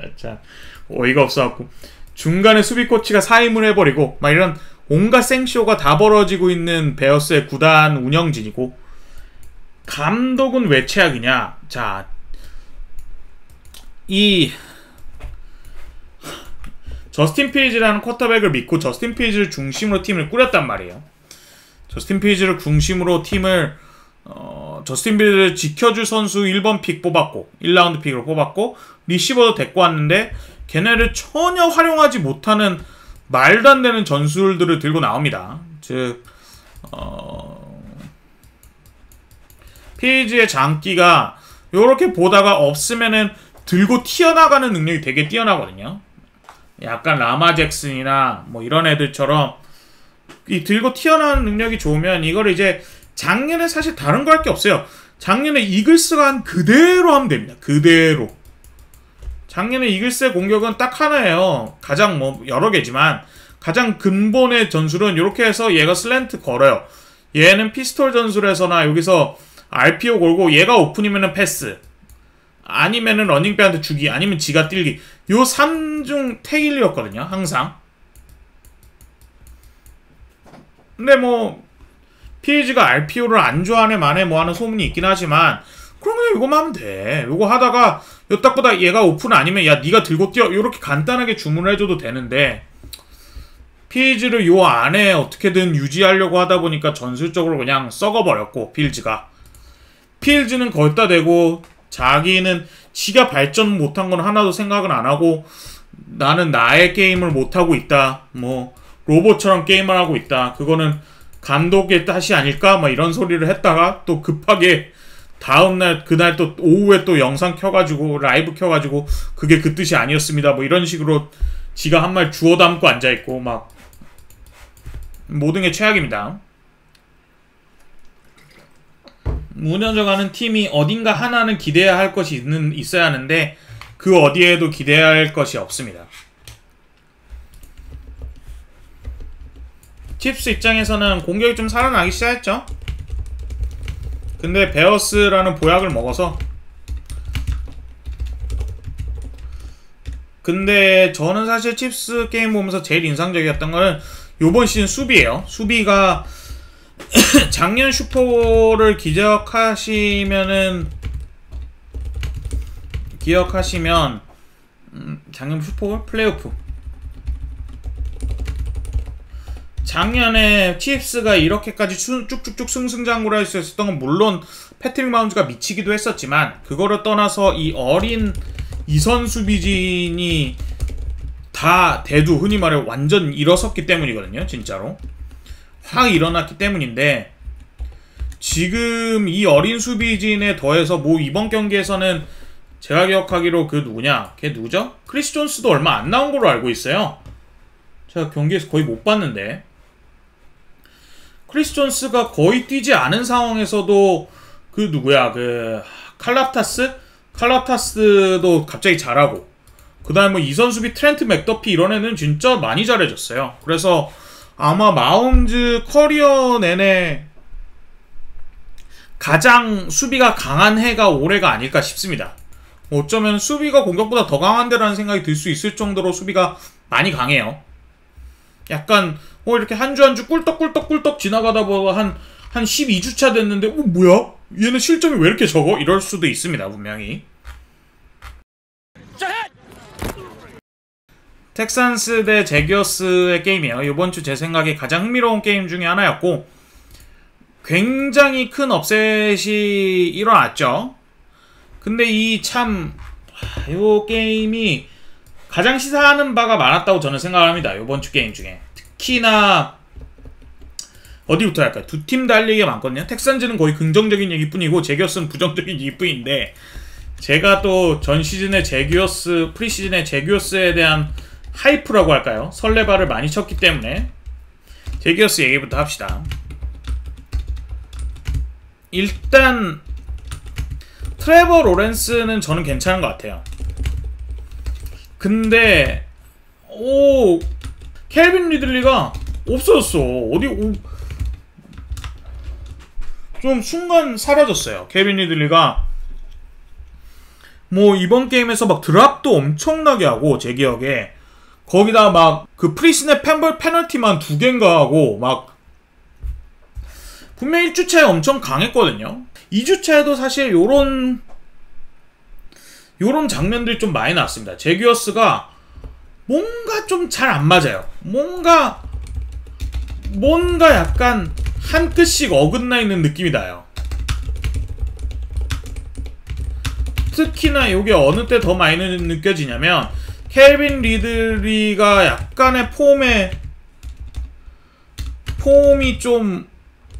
Speaker 1: 어이가 없어갖고 중간에 수비 코치가 사임을 해버리고 막 이런 온갖 생쇼가 다 벌어지고 있는 베어스의 구단 운영진이고, 감독은 왜 최악이냐? 자, 이 저스틴 필즈라는 쿼터백을 믿고 저스틴 필즈를 중심으로 팀을 꾸렸단 말이에요. 저스틴 필즈를 중심으로 팀을 저스틴 필즈를 지켜줄 선수 1번 픽 뽑았고 1라운드 픽으로 뽑았고 리시버도 데리고 왔는데 걔네를 전혀 활용하지 못하는 말도 안 되는 전술들을 들고 나옵니다. 즉 필즈의 장기가 요렇게 보다가 없으면은 들고 튀어나가는 능력이 되게 뛰어나거든요. 약간 라마 잭슨이나 뭐 이런 애들처럼 이 들고 튀어나오는 능력이 좋으면 이걸 이제 작년에 사실 다른 거 할 게 없어요. 작년에 이글스가 한 그대로 하면 됩니다. 그대로. 작년에 이글스의 공격은 딱 하나예요. 가장 뭐 여러 개지만 가장 근본의 전술은 이렇게 해서 얘가 슬랜트 걸어요. 얘는 피스톨 전술에서나 여기서 RPO 걸고 얘가 오픈이면은 패스, 아니면은 러닝백한테 주기, 아니면 지가 뛸기. 요 3중 태일이었거든요. 항상. 근데 뭐 PAG가 RPO를 안 좋아하네 마네 뭐 하는 소문이 있긴 하지만 그럼 그냥 이거만 하면 돼. 요거 하다가 요 딱보다 얘가 오픈 아니면 야 니가 들고 뛰어 요렇게 간단하게 주문을 해줘도 되는데, PAG를 요 안에 어떻게든 유지하려고 하다 보니까 전술적으로 그냥 썩어버렸고, 필즈는 거기다 대고 자기는 지가 발전 못한 건 하나도 생각은 안 하고 나는 나의 게임을 못하고 있다, 뭐 로봇처럼 게임을 하고 있다, 그거는 감독의 탓이 아닐까, 막 이런 소리를 했다가 또 급하게 다음날 그날 또 오후에 또 영상 켜가지고 라이브 켜가지고 그게 그 뜻이 아니었습니다 뭐 이런 식으로 지가 한 말 주워 담고 앉아있고 막 모든 게 최악입니다. 운영져가는 팀이 어딘가 하나는 기대해야 할 것이 있어야 하는데 그 어디에도 기대해야 할 것이 없습니다. 칩스 입장에서는 공격이 좀 살아나기 시작했죠. 근데 베어스라는 보약을 먹어서, 근데 저는 사실 칩스 게임 보면서 제일 인상적이었던 거는 요번 시즌 수비예요. 수비가 작년 슈퍼볼을 기억하시면 작년 슈퍼볼 플레이오프, 작년에 칩스가 이렇게까지 쭉쭉쭉 승승장구를 할 수 있었던 건 물론 패트릭 마운즈가 미치기도 했었지만, 그거를 떠나서 이 어린 이선 수비진이 다 대두 흔히 말해 완전 일어섰기 때문이거든요. 진짜로 확 일어났기 때문인데, 지금 이 어린 수비진에 더해서 뭐 이번 경기에서는 제가 기억하기로 그 누구냐, 걔 누구죠? 크리스 존스도 얼마 안 나온 걸로 알고 있어요. 제가 경기에서 거의 못 봤는데, 크리스 존스가 거의 뛰지 않은 상황에서도 그 누구야, 그 칼라타스도 갑자기 잘하고, 그 다음에 뭐 이선 수비 트렌트 맥더피 이런 애는 진짜 많이 잘해줬어요. 그래서 아마 마운즈 커리어 내내 가장 수비가 강한 해가 올해가 아닐까 싶습니다. 어쩌면 수비가 공격보다 더 강한데라는 생각이 들 수 있을 정도로 수비가 많이 강해요. 약간 이렇게 한 주 한 주 꿀떡꿀떡 지나가다 보면 한 12주차 됐는데 뭐야? 얘는 실점이 왜 이렇게 적어? 이럴 수도 있습니다. 분명히. 텍산스 대 제기어스의 게임이에요. 이번 주 제 생각에 가장 흥미로운 게임 중에 하나였고, 굉장히 큰 업셋이 일어났죠. 근데 요 게임이 가장 시사하는 바가 많았다고 저는 생각을 합니다. 요번 주 게임 중에. 특히나 어디부터 할까요? 두 팀 다 할 얘기가 많거든요. 텍산즈는 거의 긍정적인 얘기뿐이고 제규어스는 부정적인 얘기뿐인데, 제가 또 전 시즌의 제규어스, 프리시즌의 제규어스에 대한 하이프라고 할까요? 설레발을 많이 쳤기 때문에 제규어스 얘기부터 합시다. 일단 트레버 로렌스는 저는 괜찮은 것 같아요. 근데 켈빈 리들리가 없어졌어. 좀 순간 사라졌어요. 켈빈 리들리가 뭐 이번 게임에서 막 드랍도 엄청나게 하고, 제 기억에 거기다 막 그 프리스냅 페널티만 2개인가 하고, 막 분명히 1주차에 엄청 강했거든요. 2주차에도 사실 요런 장면들이 좀 많이 나왔습니다. 제규어스가 뭔가 좀 잘 안 맞아요. 뭔가 약간 한 끗씩 어긋나 있는 느낌이 나요. 특히나 이게 어느 때 더 많이 느껴지냐면, 켈빈 리들리가 약간의 폼이 좀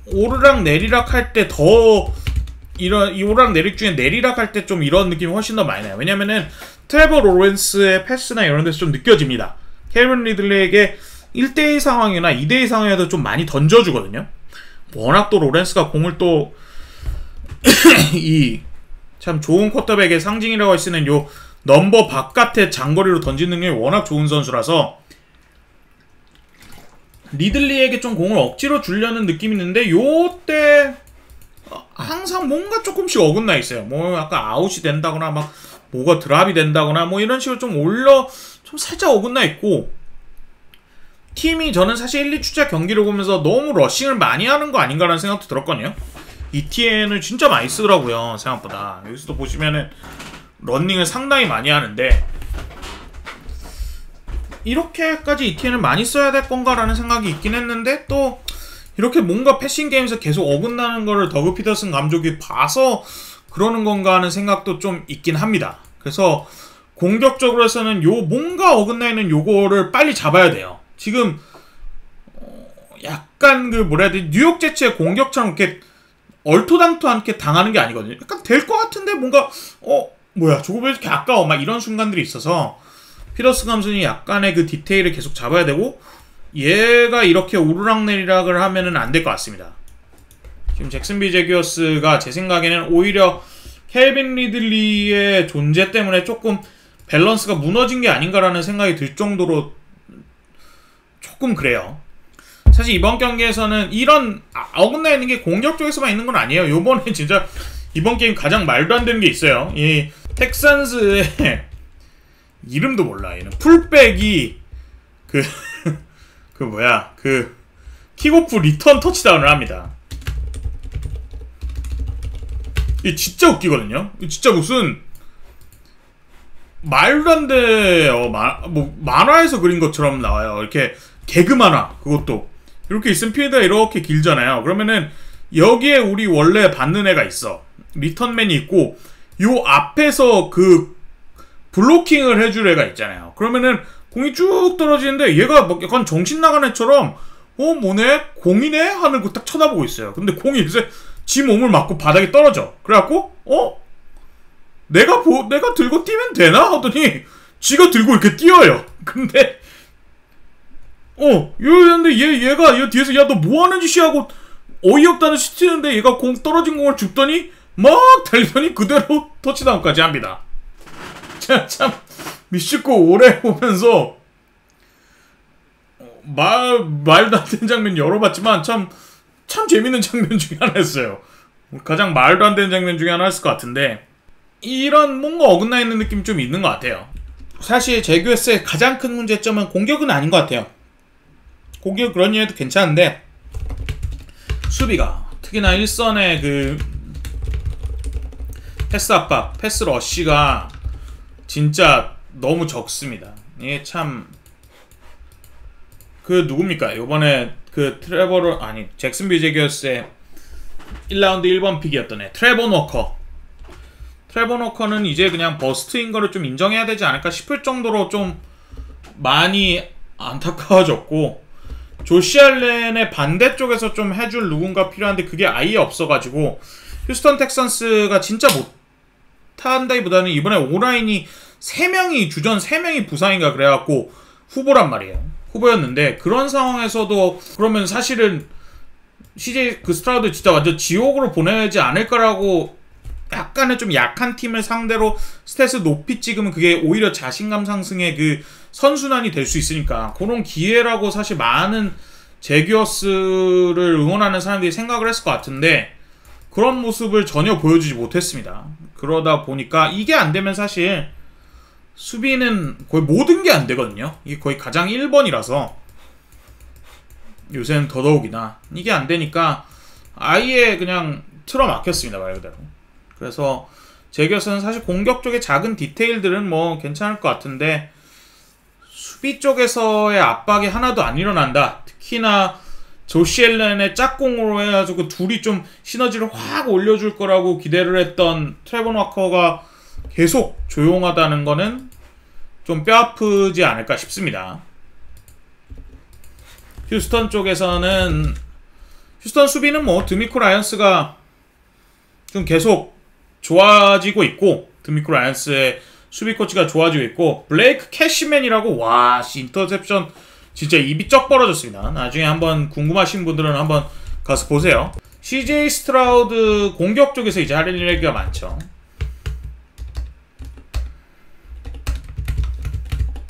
Speaker 1: 오르락 내리락 할 때 이 오르락 내리락 중에 내리락 할 때 좀 이런 느낌이 훨씬 더 많이 나요. 왜냐면은 트레버 로렌스의 패스나 이런 데서 좀 느껴집니다. 켈빈 리들리에게 1대2 상황이나 2대2 상황에도 좀 많이 던져주거든요. 워낙 또 로렌스가 공을 또 참 좋은 쿼터백의 상징이라고 할 수 있는 요 넘버 바깥에 장거리로 던지는 게 워낙 좋은 선수라서 리들리에게 좀 공을 억지로 주려는 느낌이 있는데, 요때 항상 뭔가 조금씩 어긋나 있어요. 뭐 약간 아웃이 된다거나 막 뭐가 드랍이 된다거나 뭐 이런 식으로 좀 살짝 어긋나 있고, 팀이 저는 사실 1, 2주차 경기를 보면서 너무 러싱을 많이 하는 거 아닌가라는 생각도 들었거든요. ETN을 진짜 많이 쓰더라고요, 생각보다. 여기서도 보시면은 러닝을 상당히 많이 하는데, 이렇게까지 ETN을 많이 써야 될 건가라는 생각이 있긴 했는데, 또 이렇게 뭔가 패싱 게임에서 계속 어긋나는 거를 더그 피터슨 감독이 봐서 그러는 건가 하는 생각도 좀 있긴 합니다. 그래서 공격적으로 해서는 요 뭔가 어긋나 있는 요거를 빨리 잡아야 돼요. 지금 약간 그 뭐라 해야 되지, 뉴욕 제츠의 공격처럼 이렇게 얼토당토않게 당하는 게 아니거든요. 약간 될 것 같은데 뭔가 뭐야 저거 왜 이렇게 아까워, 막 이런 순간들이 있어서 피터슨 감독이 약간의 그 디테일을 계속 잡아야 되고, 얘가 이렇게 오르락내리락을 하면은 안 될 것 같습니다. 지금 잭슨빌 제규어스가 제 생각에는 오히려 켈빈 리들리의 존재 때문에 조금 밸런스가 무너진 게 아닌가라는 생각이 들 정도로 조금 그래요. 사실 이번 경기에서는 이런 어긋나 있는 게 공격 쪽에서만 있는 건 아니에요. 요번에 진짜 이번 게임 가장 말도 안 되는 게 있어요. 이 텍산스의 이름도 몰라. 얘는 풀백이 킥오프 리턴 터치다운을 합니다. 이게 진짜 웃기거든요. 진짜 무슨 말도 안 돼요. 만화에서 그린 것처럼 나와요. 이렇게 개그 만화, 그것도 이렇게 있으면 필드가 이렇게 길잖아요. 그러면은 여기에 우리 원래 받는 애가 있어. 리턴맨이 있고, 요 앞에서 그 블로킹을 해줄 애가 있잖아요. 그러면은 공이 쭉 떨어지는데 얘가 막 약간 정신 나간 애처럼 뭐네? 공이네? 하는 거 딱 쳐다보고 있어요. 근데 공이 이제 지 몸을 맞고 바닥에 떨어져. 그래갖고 내가 들고 뛰면 되나? 하더니 지가 들고 이렇게 뛰어요. 근데 이러는데 얘가 뒤에서 야 너 뭐하는 짓이야 하고 어이없다는 짓 치는데, 얘가 떨어진 공을 줍더니 막 달리더니 그대로 터치다운까지 합니다. 제가 참 미식고 오래 보면서 말도 안 되는 장면 여러 봤지만 참 재밌는 장면 중에 하나였어요. 가장 말도 안 되는 장면 중에 하나였을 것 같은데, 이런 뭔가 어긋나 있는 느낌이 좀 있는 것 같아요. 사실 제규어스의 가장 큰 문제점은 공격은 아닌 것 같아요. 공격 그런 일도 괜찮은데 수비가, 특히나 일선의 그 패스 압박, 패스 러쉬가 진짜 너무 적습니다. 이게 참 누굽니까? 요번에 잭슨빌 제규어스의 1라운드 1번 픽이었던 애 트레버 트레버 워커는 이제 그냥 버스트인 거를 좀 인정해야 되지 않을까 싶을 정도로 좀 많이 안타까워졌고, 조시 알렌의 반대쪽에서 좀 해줄 누군가 필요한데 그게 아예 없어가지고 휴스턴 텍산스가 진짜 못한다기보다는 이번에 오라인이 3명이 주전 3명이 부상인가 그래갖고 후보란 말이에요. 후보였는데 그런 상황에서도 그러면 사실은 CJ 스트라우드 진짜 완전 지옥으로 보내지 않을까라고 약간의 좀 약한 팀을 상대로 스탯을 높이 찍으면 그게 오히려 자신감 상승의 그 선순환이 될 수 있으니까 그런 기회라고 사실 많은 제규어스를 응원하는 사람들이 생각을 했을 것 같은데 그런 모습을 전혀 보여주지 못했습니다. 그러다 보니까 이게 안 되면 사실 수비는 거의 모든 게 안 되거든요. 이게 거의 가장 1번이라서 요새는 더더욱이나 이게 안 되니까 아예 그냥 틀어막혔습니다, 말 그대로. 그래서 제규어스는 사실 공격 쪽의 작은 디테일들은 뭐 괜찮을 것 같은데 수비 쪽에서의 압박이 하나도 안 일어난다. 특히나 조시 앨런의 짝공으로 해가지고 둘이 좀 시너지를 확 올려줄 거라고 기대를 했던 트레버 워커가 계속 조용하다는 거는 좀 뼈아프지 않을까 싶습니다. 휴스턴 쪽에서는 휴스턴 수비는 뭐 드미코 라이언스가 좀 계속 좋아지고 있고, 드미코 라이언스의 수비 코치가 좋아지고 있고, 블레이크 캐시맨이라고 와 인터셉션 진짜 입이 쩍 벌어졌습니다. 나중에 한번 궁금하신 분들은 한번 가서 보세요. CJ 스트라우드 공격 쪽에서 이제 할 얘기가 많죠.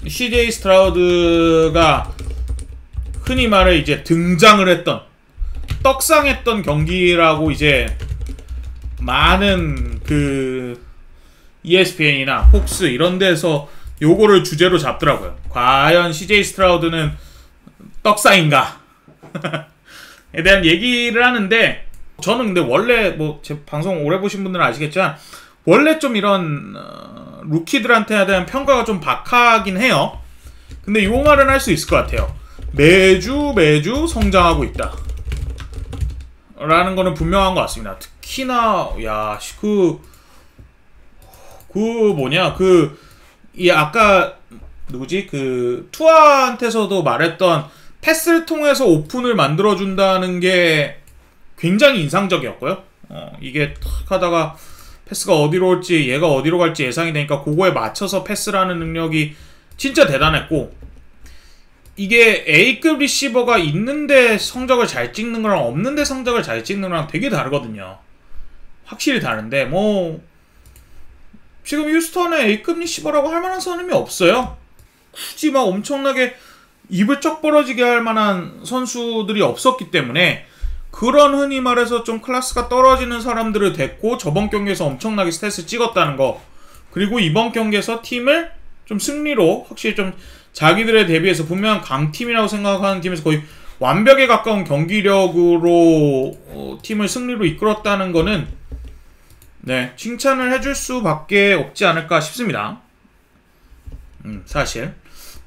Speaker 1: CJ 스트라우드가 흔히 말해 이제 등장을 했던 떡상했던 경기라고 이제 많은 그 ESPN이나 폭스 이런 데서 요거를 주제로 잡더라고요. 과연 CJ 스트라우드는 떡상인가? 에 대한 얘기를 하는데 저는 근데 원래 뭐 제 방송 오래 보신 분들은 아시겠지만 원래 좀 이런 루키들한테 대한 평가가 좀 박하긴 해요. 근데 요 말은 할 수 있을 것 같아요. 매주 성장하고 있다 라는 거는 분명한 것 같습니다. 특히나 야 이 아까 누구지 그 투아한테서도 말했던 패스를 통해서 오픈을 만들어준다는 게 굉장히 인상적이었고요. 이게 탁 하다가 패스가 어디로 올지 얘가 어디로 갈지 예상이 되니까 그거에 맞춰서 패스를 하는 능력이 진짜 대단했고, 이게 A급 리시버가 있는데 성적을 잘 찍는 거랑 없는데 성적을 잘 찍는 거랑 되게 다르거든요. 확실히 다른데 뭐 지금 휴스턴의 A급 리시버라고 할 만한 사람이 없어요. 굳이 막 엄청나게 입을 쩍 벌어지게 할 만한 선수들이 없었기 때문에 그런 흔히 말해서 좀 클래스가 떨어지는 사람들을 데리고 저번 경기에서 엄청나게 스탯을 찍었다는 거, 그리고 이번 경기에서 팀을 좀 승리로 확실히 좀 자기들에 대비해서 분명한 강팀이라고 생각하는 팀에서 거의 완벽에 가까운 경기력으로 팀을 승리로 이끌었다는 거는 네, 칭찬을 해줄 수밖에 없지 않을까 싶습니다. 사실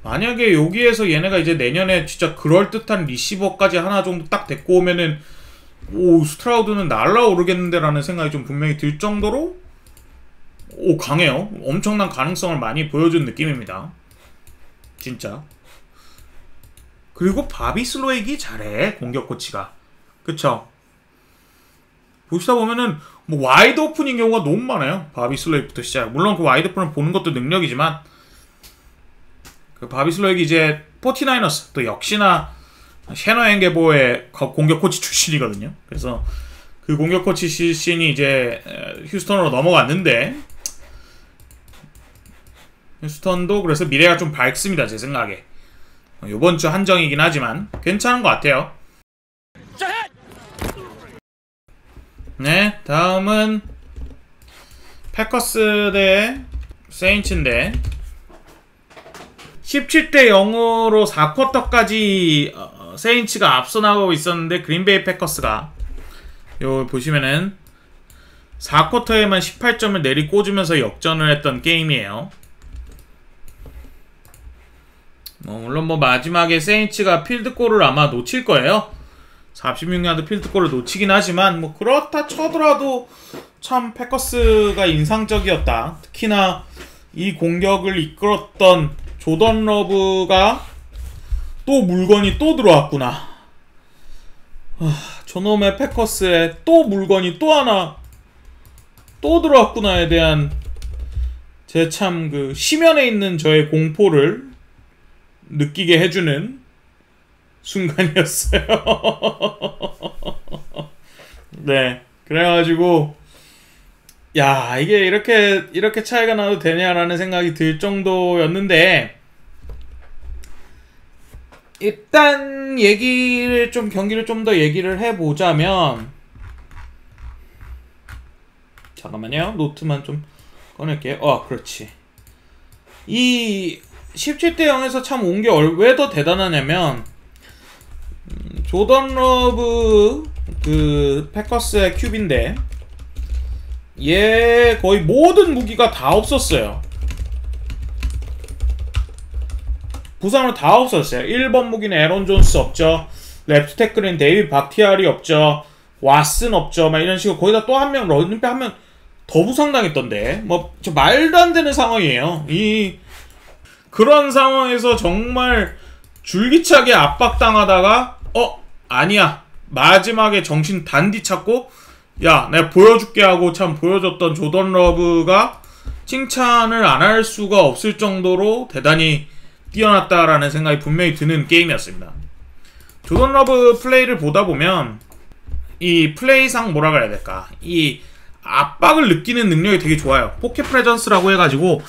Speaker 1: 만약에 여기에서 얘네가 이제 내년에 진짜 그럴듯한 리시버까지 하나 정도 딱 데리고 오면은 오 스트라우드는 날라오르겠는데 라는 생각이 좀 분명히 들 정도로 강해요. 엄청난 가능성을 많이 보여준 느낌입니다. 진짜. 그리고 바비 슬로익이 잘해, 공격 코치가. 그쵸? 보시다 보면은 뭐 와이드 오픈인 경우가 너무 많아요. 바비 슬로익부터 시작. 물론 그 와이드 오픈을 보는 것도 능력이지만 그 바비 슬로익이 이제 49ers 또 역시나 셰너 앵게보의 공격 코치 출신이거든요. 그래서 그 공격 코치 출신이 이제 휴스턴으로 넘어갔는데 휴스턴도 그래서 미래가 좀 밝습니다, 제 생각에. 요번 주 한정이긴 하지만 괜찮은 것 같아요. 네, 다음은 패커스 대 세인츠인데 17대 0으로 4쿼터까지 세인츠가 앞서 나가고 있었는데 그린베이 패커스가 요 보시면은 4쿼터에만 18점을 내리꽂으면서 역전을 했던 게임이에요. 물론 뭐 마지막에 세인츠가 필드골을 아마 놓칠 거예요. 46야드 필드골을 놓치긴 하지만 뭐 그렇다 쳐더라도 참 패커스가 인상적이었다. 특히나 이 공격을 이끌었던 조던 러브가 또 물건이 또 들어왔구나. 저놈의 패커스에 또 물건이 또 하나 또 들어왔구나에 대한 제 참 그 심연에 있는 저의 공포를 느끼게 해주는 순간이었어요. 네, 그래가지고 야, 이게 이렇게 차이가 나도 되냐라는 생각이 들 정도였는데, 일단 경기를 좀 더 얘기를 해보자면, 잠깐만요, 노트만 좀 꺼낼게요. 그렇지. 이 17대 0에서 참 온 게 왜 더 대단하냐면, 조던 러브 그 패커스의 큐비인데, 얘 거의 모든 무기가 다 없었어요. 부상으로 다 없었어요. 1번 무기는 에런 존스 없죠. 레프트 태클은 데이비드 박티알이 없죠. 왓슨 없죠. 막 이런 식으로 거기다 또 한 명, 런닝백 한 명 더 부상당했던데, 뭐 저 말도 안 되는 상황이에요. 그런 상황에서 정말 줄기차게 압박당하다가 아니야, 마지막에 정신 단디 찾고 야, 내가 보여줄게 하고 참 보여줬던 조던 러브가 칭찬을 안 할 수가 없을 정도로 대단히 뛰어났다라는 생각이 분명히 드는 게임이었습니다. 조던 러브 플레이를 보다 보면 이 플레이상 뭐라 그래야 될까, 이 압박을 느끼는 능력이 되게 좋아요. 포켓 프레전스라고 해가지고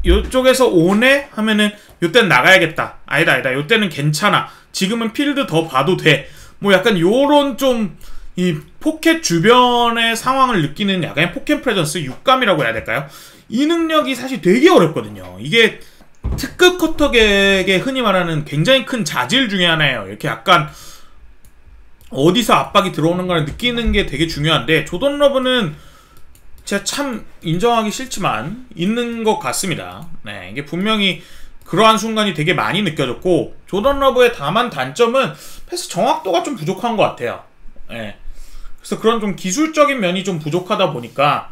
Speaker 1: 요쪽에서 오네? 하면은 요때는 나가야겠다. 아니다 요때는 괜찮아. 지금은 필드 더 봐도 돼. 뭐 약간 요런 좀 이 포켓 주변의 상황을 느끼는 약간의 포켓 프레전스, 육감이라고 해야 될까요? 이 능력이 사실 되게 어렵거든요. 이게 특급 커터객의 흔히 말하는 굉장히 큰 자질 중에 하나예요. 이렇게 약간 어디서 압박이 들어오는 걸 느끼는 게 되게 중요한데, 조던 러브는 제가 참 인정하기 싫지만 있는 것 같습니다. 네, 이게 분명히 그러한 순간이 되게 많이 느껴졌고, 조던 러브의 다만 단점은 패스 정확도가 좀 부족한 것 같아요. 네. 그래서 그런 좀 기술적인 면이 좀 부족하다 보니까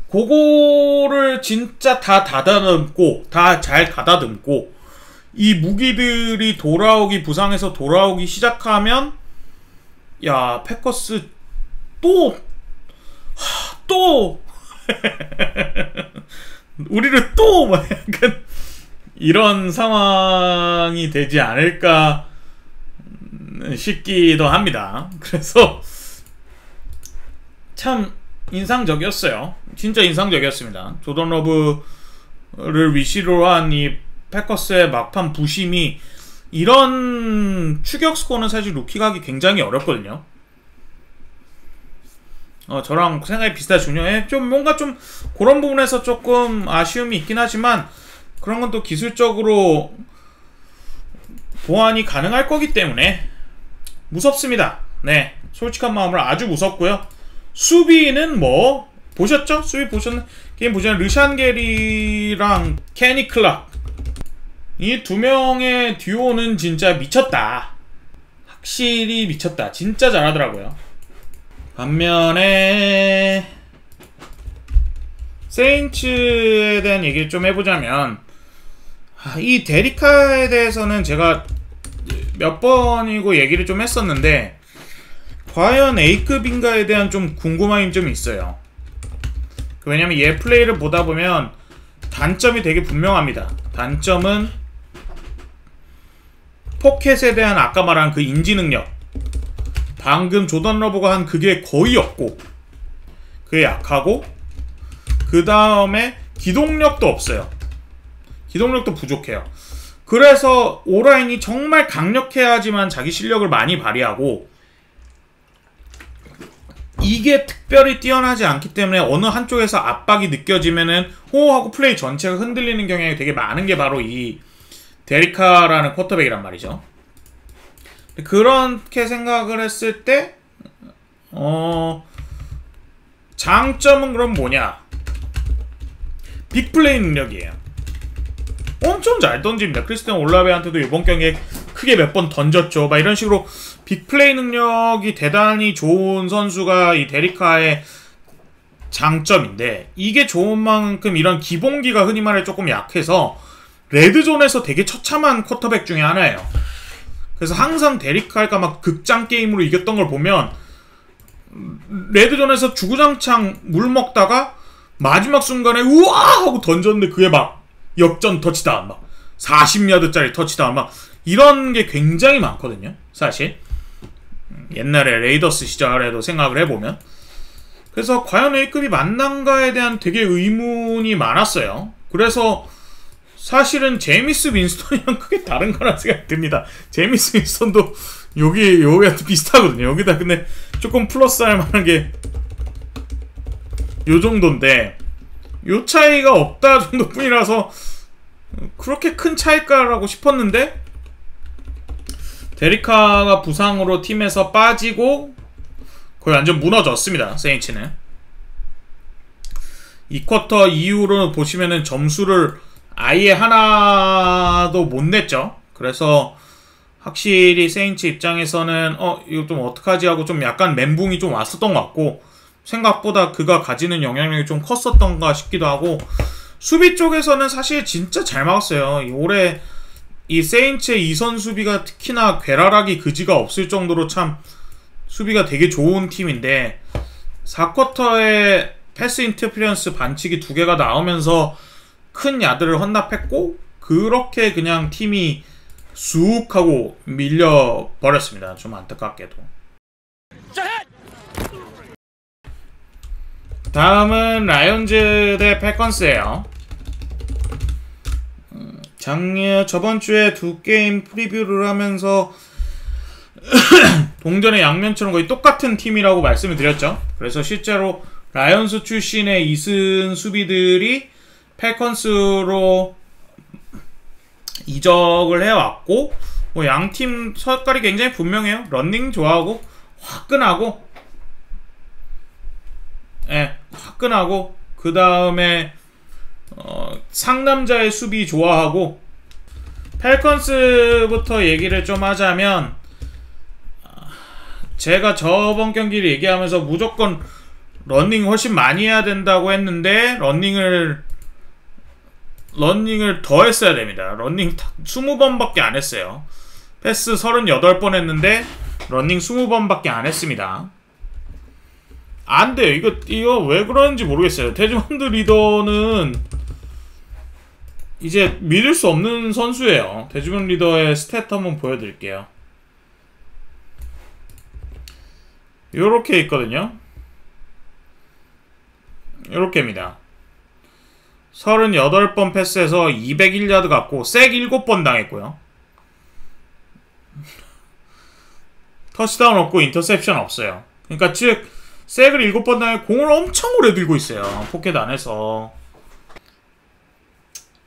Speaker 1: 그거를 진짜 다 닫아듬고, 다 잘 가다듬고, 이 무기들이 부상에서 돌아오기 시작하면, 야, 패커스 또 우리를 또 막 약간 이런 상황이 되지 않을까 싶기도 합니다. 그래서 참 인상적이었어요. 진짜 인상적이었습니다. 조던 러브를 위시로 한 이 패커스의 막판 부심이, 이런 추격 스코어는 사실 루키가 하기 굉장히 어렵거든요. 저랑 생각이 비슷하시군요. 좀 뭔가 좀 그런 부분에서 조금 아쉬움이 있긴 하지만, 그런 건 또 기술적으로 보완이 가능할 거기 때문에 무섭습니다. 네, 솔직한 마음으로 아주 무섭고요. 수비는 뭐 보셨죠? 수비 게임 보시면 르샨 게리랑 케니 클락, 이 두 명의 듀오는 진짜 미쳤다. 확실히 미쳤다. 진짜 잘하더라고요. 반면에 세인츠에 대한 얘기를 좀 해보자면, 이 데리카에 대해서는 제가 몇 번이고 얘기를 좀 했었는데, 과연 A급인가에 대한 좀 궁금함이 좀 있어요. 왜냐면 얘 플레이를 보다 보면 단점이 되게 분명합니다. 단점은 포켓에 대한 아까 말한 그 인지 능력, 방금 조던 러브가 한 그게 거의 없고, 그게 약하고, 그 다음에 기동력도 없어요. 기동력도 부족해요. 그래서 오라인이 정말 강력해야지만 자기 실력을 많이 발휘하고, 이게 특별히 뛰어나지 않기 때문에 어느 한쪽에서 압박이 느껴지면은 호호하고 플레이 전체가 흔들리는 경향이 되게 많은 게 바로 이 데리카라는 쿼터백이란 말이죠. 그렇게 생각을 했을 때 장점은 그럼 뭐냐? 빅플레이 능력이에요. 엄청 잘 던집니다. 크리스티안 올라베한테도 이번 경기에 크게 몇 번 던졌죠. 막 이런 식으로 빅플레이 능력이 대단히 좋은 선수가 이 데리카의 장점인데, 이게 좋은 만큼 이런 기본기가 흔히 말해 조금 약해서 레드존에서 되게 처참한 쿼터백 중에 하나예요. 그래서 항상 데릭 칼가 막 극장 게임으로 이겼던 걸 보면 레드존에서 주구장창 물 먹다가 마지막 순간에 우와 하고 던졌는데 그게 막 역전 터치다운, 막 40야드짜리 터치다운, 막 이런 게 굉장히 많거든요. 사실 옛날에 레이더스 시절에도 생각을 해보면. 그래서 과연 A급이 맞는가에 대한 되게 의문이 많았어요. 그래서 사실은 제이미스 윈스턴이랑 크게 다른 거라 생각이 듭니다. 제이미스 윈스턴도 여기한테 비슷하거든요. 여기다 근데 조금 플러스 할 만한 게 요 정도인데, 요 차이가 없다 정도뿐이라서 그렇게 큰 차이가라고 싶었는데, 데리카가 부상으로 팀에서 빠지고 거의 완전 무너졌습니다. 세인츠는 2쿼터 이후로 보시면은 점수를 아예 하나도 못 냈죠. 그래서 확실히 세인츠 입장에서는 이거 좀 어떡하지 하고 좀 약간 멘붕이 좀 왔었던 것 같고, 생각보다 그가 가지는 영향력이 좀 컸었던가 싶기도 하고, 수비 쪽에서는 사실 진짜 잘 막았어요. 올해 이 세인츠의 이선 수비가 특히나 괴랄하기 그지가 없을 정도로 참 수비가 되게 좋은 팀인데, 4쿼터에 패스 인터피런스 반칙이 2개가 나오면서 큰 야드를 헌납했고, 그렇게 그냥 팀이 쑥 하고 밀려버렸습니다. 좀 안타깝게도. 다음은 라이온즈 대 팰컨스예요. 저번주에 2게임 프리뷰를 하면서 동전의 양면처럼 거의 똑같은 팀이라고 말씀을 드렸죠. 그래서 실제로 라이온즈 출신의 이승 수비들이 팰컨스로 이적을 해왔고, 뭐 양팀 색깔이 굉장히 분명해요. 런닝 좋아하고 화끈하고, 화끈하고, 그 다음에 상남자의 수비 좋아하고. 팰컨스부터 얘기를 좀 하자면, 제가 저번 경기를 얘기하면서 무조건 러닝 훨씬 많이 해야 된다고 했는데, 러닝을 더 했어야 됩니다. 러닝 20번밖에 안 했어요. 패스 38번 했는데 러닝 20번밖에 안 했습니다. 안 돼요. 이거 왜 그러는지 모르겠어요. 데즈먼드 리더는 이제 믿을 수 없는 선수예요. 데즈먼드 리더의 스탯 한번 보여드릴게요. 요렇게 있거든요. 요렇게입니다. 38번 패스에서 201야드 갔고 색 7번 당했고요. 터치다운 없고 인터셉션 없어요. 그러니까 즉 색을 7번 당해 공을 엄청 오래 들고 있어요. 포켓 안에서.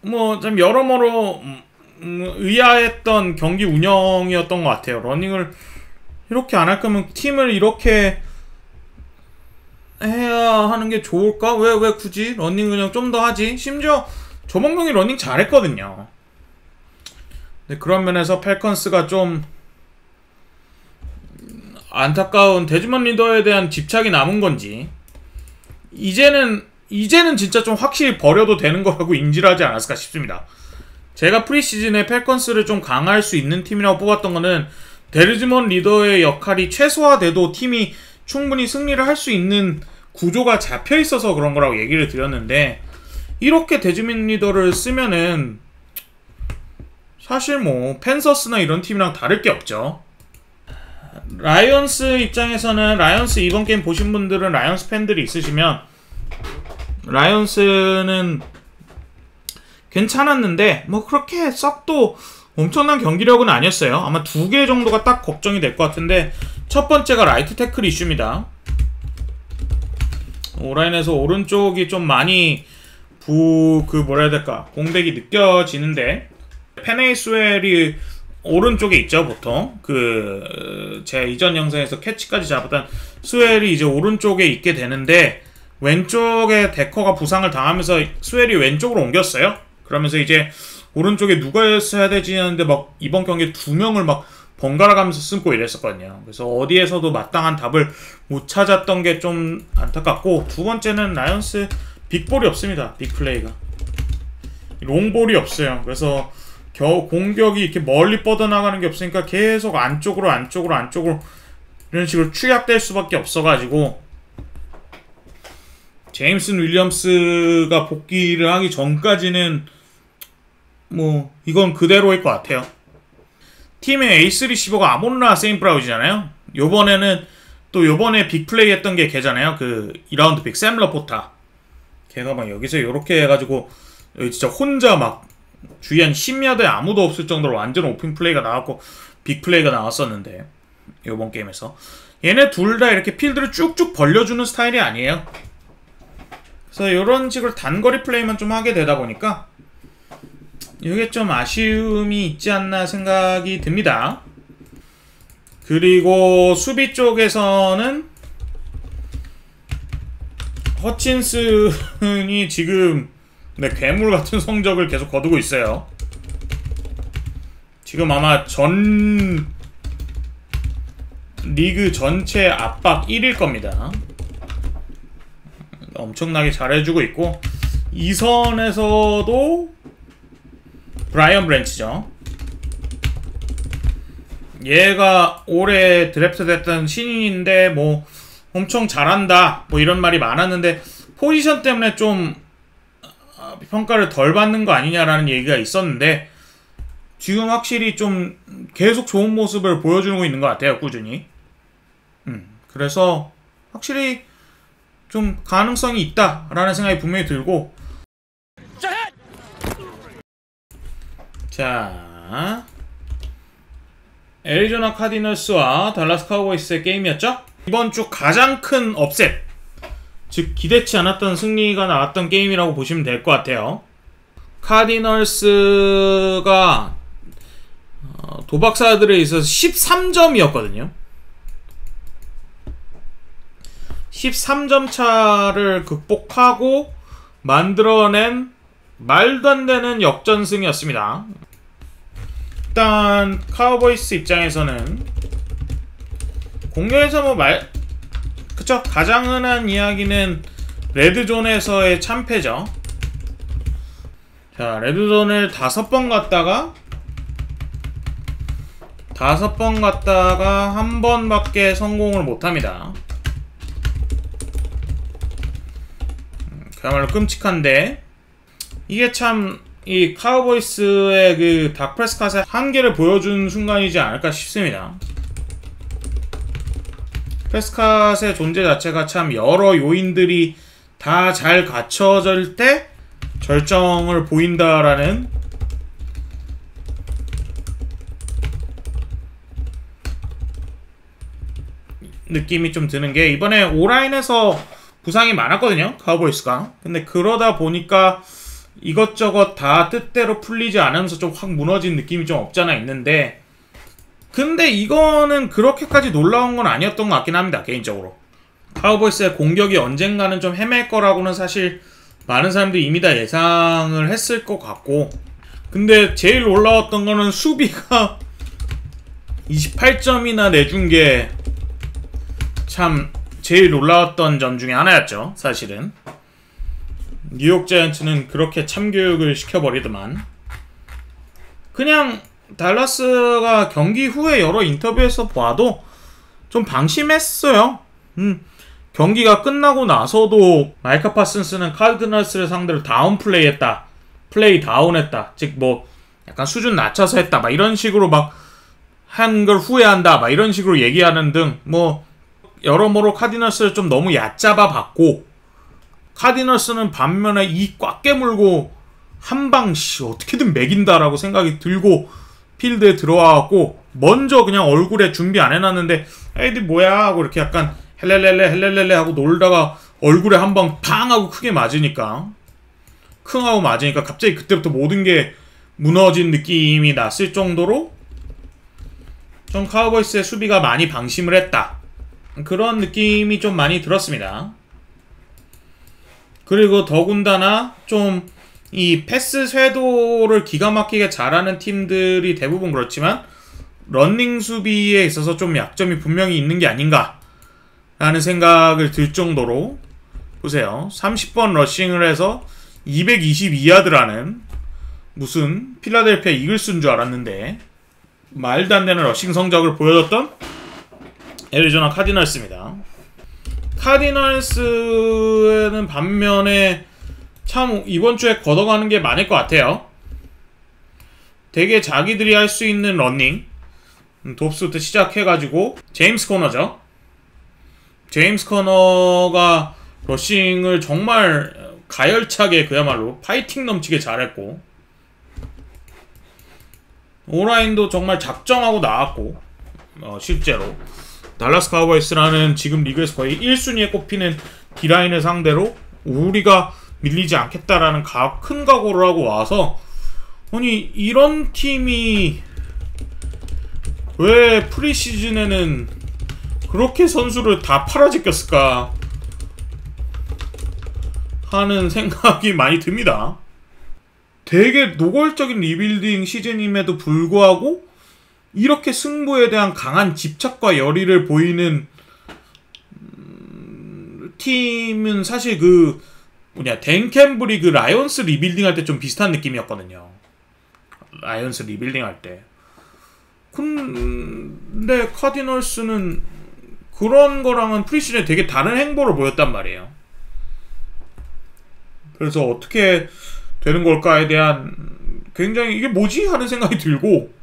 Speaker 1: 뭐 좀 여러모로 의아했던 경기 운영이었던 것 같아요. 러닝을 이렇게 안 할 거면 팀을 이렇게 해야 하는 게 좋을까? 왜 굳이 러닝 그냥 좀 더 하지? 심지어 저번 경기 러닝 잘했거든요. 근데 그런 면에서 팰컨스가 좀 안타까운, 데즈먼 리더에 대한 집착이 남은 건지 이제는 진짜 좀 확실히 버려도 되는 거라고 인지를 하지 않았을까 싶습니다. 제가 프리시즌에 팰컨스를 좀 강할 수 있는 팀이라고 뽑았던 거는 데즈먼 리더의 역할이 최소화돼도 팀이 충분히 승리를 할 수 있는 구조가 잡혀 있어서 그런 거라고 얘기를 드렸는데, 이렇게 데즈먼 리더를 쓰면은 사실 뭐 팬서스나 이런 팀이랑 다를 게 없죠. 라이온스 입장에서는, 라이온스 이번 게임 보신 분들은 라이온스 팬들이 있으시면, 라이온스는 괜찮았는데 뭐 그렇게 썩도 엄청난 경기력은 아니었어요. 아마 2개 정도가 딱 걱정이 될 것 같은데, 첫 번째가 라이트 태클 이슈입니다. 오라인에서 오른쪽이 좀 많이 뭐라 해야 될까, 공백이 느껴지는데, 페네이 스웰이 오른쪽에 있죠. 보통 제 이전 영상에서 캐치까지 잡았던 스웰이 이제 오른쪽에 있게 되는데, 왼쪽에 데커가 부상을 당하면서 스웰이 왼쪽으로 옮겼어요. 그러면서 이제 오른쪽에 누가 했어야 되지 하는데 막 이번 경기에 2명을 막 번갈아 가면서 쓰고 이랬었거든요. 그래서 어디에서도 마땅한 답을 못 찾았던 게 좀 안타깝고, 두 번째는 라이언스 빅볼이 없습니다. 빅플레이가. 롱볼이 없어요. 그래서 공격이 이렇게 멀리 뻗어나가는 게 없으니까 계속 안쪽으로 이런 식으로 축약될 수밖에 없어가지고, 제임슨 윌리엄스가 복귀를 하기 전까지는 뭐 이건 그대로일 것 같아요. 팀의 에이스 리시버가 아몬라 세인트브라우지잖아요. 요번에 빅플레이 했던 게 걔잖아요. 그 2라운드 픽 샘 러포타. 걔가 막 여기서 요렇게 해가지고 여기 진짜 혼자 막 주위 한 10야드에 아무도 없을 정도로 완전 오픈 플레이가 나왔고 빅플레이가 나왔었는데, 요번 게임에서 얘네 둘 다 이렇게 필드를 쭉쭉 벌려주는 스타일이 아니에요. 그래서 이런 식으로 단거리 플레이만 좀 하게 되다 보니까 이게 좀 아쉬움이 있지 않나 생각이 듭니다. 그리고 수비 쪽에서는 허친슨이 지금 괴물 같은 성적을 계속 거두고 있어요. 지금 아마 리그 전체 압박 1위일 겁니다. 엄청나게 잘해주고 있고, 2선에서도 브라이언 브랜치죠. 얘가 올해 드래프트 됐던 신인인데 뭐 엄청 잘한다 뭐 이런 말이 많았는데, 포지션 때문에 좀 평가를 덜 받는 거 아니냐라는 얘기가 있었는데, 지금 확실히 좀 계속 좋은 모습을 보여주고 있는 것 같아요. 꾸준히. 그래서 확실히 좀 가능성이 있다라는 생각이 분명히 들고, 자, 애리조나 카디널스와 달라스 카우보이스의 게임이었죠? 이번 주 가장 큰 업셋, 즉 기대치 않았던 승리가 나왔던 게임이라고 보시면 될 것 같아요. 카디널스가 도박사들에 있어서 13점이었거든요. 13점 차를 극복하고 만들어낸 말도 안 되는 역전승이었습니다. 일단 카우보이스 입장에서는 공격에서 뭐 그쵸? 가장 흔한 이야기는 레드존에서의 참패죠. 자, 레드존을 5번 갔다가 한 번밖에 성공을 못합니다. 그야말로 끔찍한데, 이게 참 이 카우보이스의 그 닥 프레스캇의 한계를 보여준 순간이지 않을까 싶습니다. 프레스캇의 존재 자체가 참 여러 요인들이 다 잘 갖춰질 때 절정을 보인다라는 느낌이 좀 드는 게, 이번에 오라인에서 부상이 많았거든요, 카우보이스가. 근데 그러다 보니까 이것저것 다 뜻대로 풀리지 않으면서 좀 확 무너진 느낌이 좀 없잖아 있는데, 근데 이거는 그렇게까지 놀라운 건 아니었던 것 같긴 합니다, 개인적으로. 카우보이스의 공격이 언젠가는 좀 헤맬 거라고는 사실 많은 사람들이 이미 다 예상을 했을 것 같고, 근데 제일 놀라웠던 거는 수비가 28점이나 내준 게 참 제일 놀라웠던 점 중에 하나였죠, 사실은. 뉴욕 자이언츠는 그렇게 참교육을 시켜버리더만. 그냥 달라스가 경기 후에 여러 인터뷰에서 봐도 좀 방심했어요. 경기가 끝나고 나서도 마이카 파슨스는 카디널스를 상대로 다운 플레이했다, 플레이 다운했다, 즉 뭐 약간 수준 낮춰서 했다, 막 이런 식으로 막 한 걸 후회한다, 막 이런 식으로 얘기하는 등 뭐 여러모로 카디널스를 좀 너무 얕잡아 봤고, 카디널스는 반면에 이 꽉 깨물고 한방 어떻게든 매긴다라고 생각이 들고 필드에 들어와갖고 먼저 그냥 얼굴에 준비 안 해놨는데 애들 뭐야 하고 이렇게 약간 헬렐렐레 하고 놀다가 얼굴에 한방 팡 하고 크게 맞으니까, 킁 하고 맞으니까 갑자기 그때부터 모든 게 무너진 느낌이 났을 정도로 좀 카우보이스의 수비가 많이 방심을 했다, 그런 느낌이 좀 많이 들었습니다. 그리고 더군다나 좀 이 패스 쇄도를 기가 막히게 잘하는 팀들이 대부분 그렇지만 러닝 수비에 있어서 좀 약점이 분명히 있는 게 아닌가 라는 생각을 들 정도로, 보세요. 30번 러싱을 해서 222야드라는 무슨 필라델피아 이글스인 줄 알았는데 말도 안 되는 러싱 성적을 보여줬던 애리조나 카디널스입니다. 카디널스는 반면에 참 이번 주에 걷어가는 게 많을 것 같아요. 되게 자기들이 할 수 있는 러닝, 돕스부터 시작해가지고 제임스 코너죠. 제임스 코너가 러싱을 정말 가열차게, 그야말로 파이팅 넘치게 잘했고, 오라인도 정말 작정하고 나왔고, 실제로 달라스 카우보이스라는 지금 리그에서 거의 1순위에 꼽히는 D라인을 상대로 우리가 밀리지 않겠다라는 큰 각오를 하고 와서, 아니 이런 팀이 왜 프리시즌에는 그렇게 선수를 다 팔아제꼈을까 하는 생각이 많이 듭니다. 되게 노골적인 리빌딩 시즌임에도 불구하고 이렇게 승부에 대한 강한 집착과 열의를 보이는 팀은 사실 댄 캠블이 라이온스 리빌딩 할 때 좀 비슷한 느낌이었거든요. 라이온스 리빌딩 할 때. 근데 카디널스는 그런 거랑은 프리시즌에 되게 다른 행보를 보였단 말이에요. 그래서 어떻게 되는 걸까에 대한 굉장히 이게 뭐지? 하는 생각이 들고,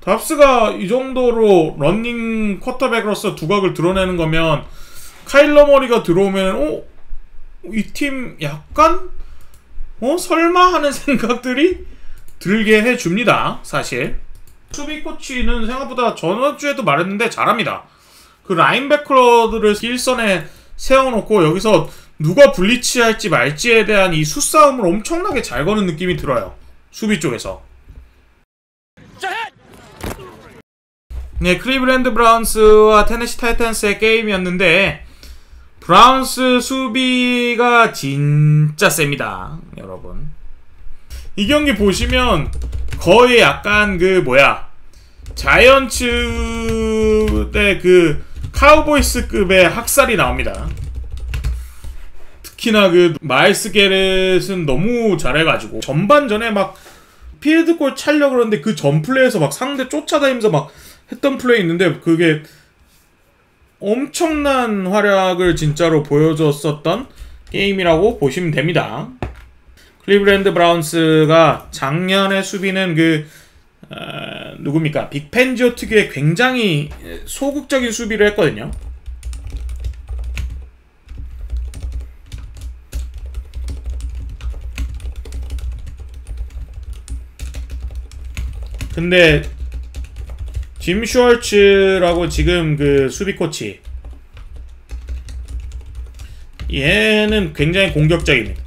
Speaker 1: 답스가 이 정도로 러닝 쿼터백으로서 두각을 드러내는 거면 카일러 머리가 들어오면 이 팀 약간 설마 하는 생각들이 들게 해줍니다. 사실 수비 코치는 생각보다 전원주에도 말했는데 잘합니다. 그 라인베커들을 일선에 세워놓고 여기서 누가 블리치할지 말지에 대한 이 수싸움을 엄청나게 잘 거는 느낌이 들어요. 수비 쪽에서. 네, 클리블랜드 브라운스와 테네시 타이탄스의 게임이었는데 브라운스 수비가 진짜 셉니다, 여러분. 이 경기 보시면 거의 약간 자이언츠 대 카우보이스급의 학살이 나옵니다. 특히나 마일스 게렛은 너무 잘해가지고 전반전에 막 필드골 차려고 그러는데 그 전 플레이에서 막 상대 쫓아다니면서 막 했던 플레이 있는데 그게 엄청난 활약을 진짜로 보여줬었던 게임이라고 보시면 됩니다. 클리블랜드 브라운스가 작년의 수비는 누굽니까? 빅펜지오 특유의 굉장히 소극적인 수비를 했거든요. 근데 짐 슈얼츠라고 지금 수비 코치, 얘는 굉장히 공격적입니다.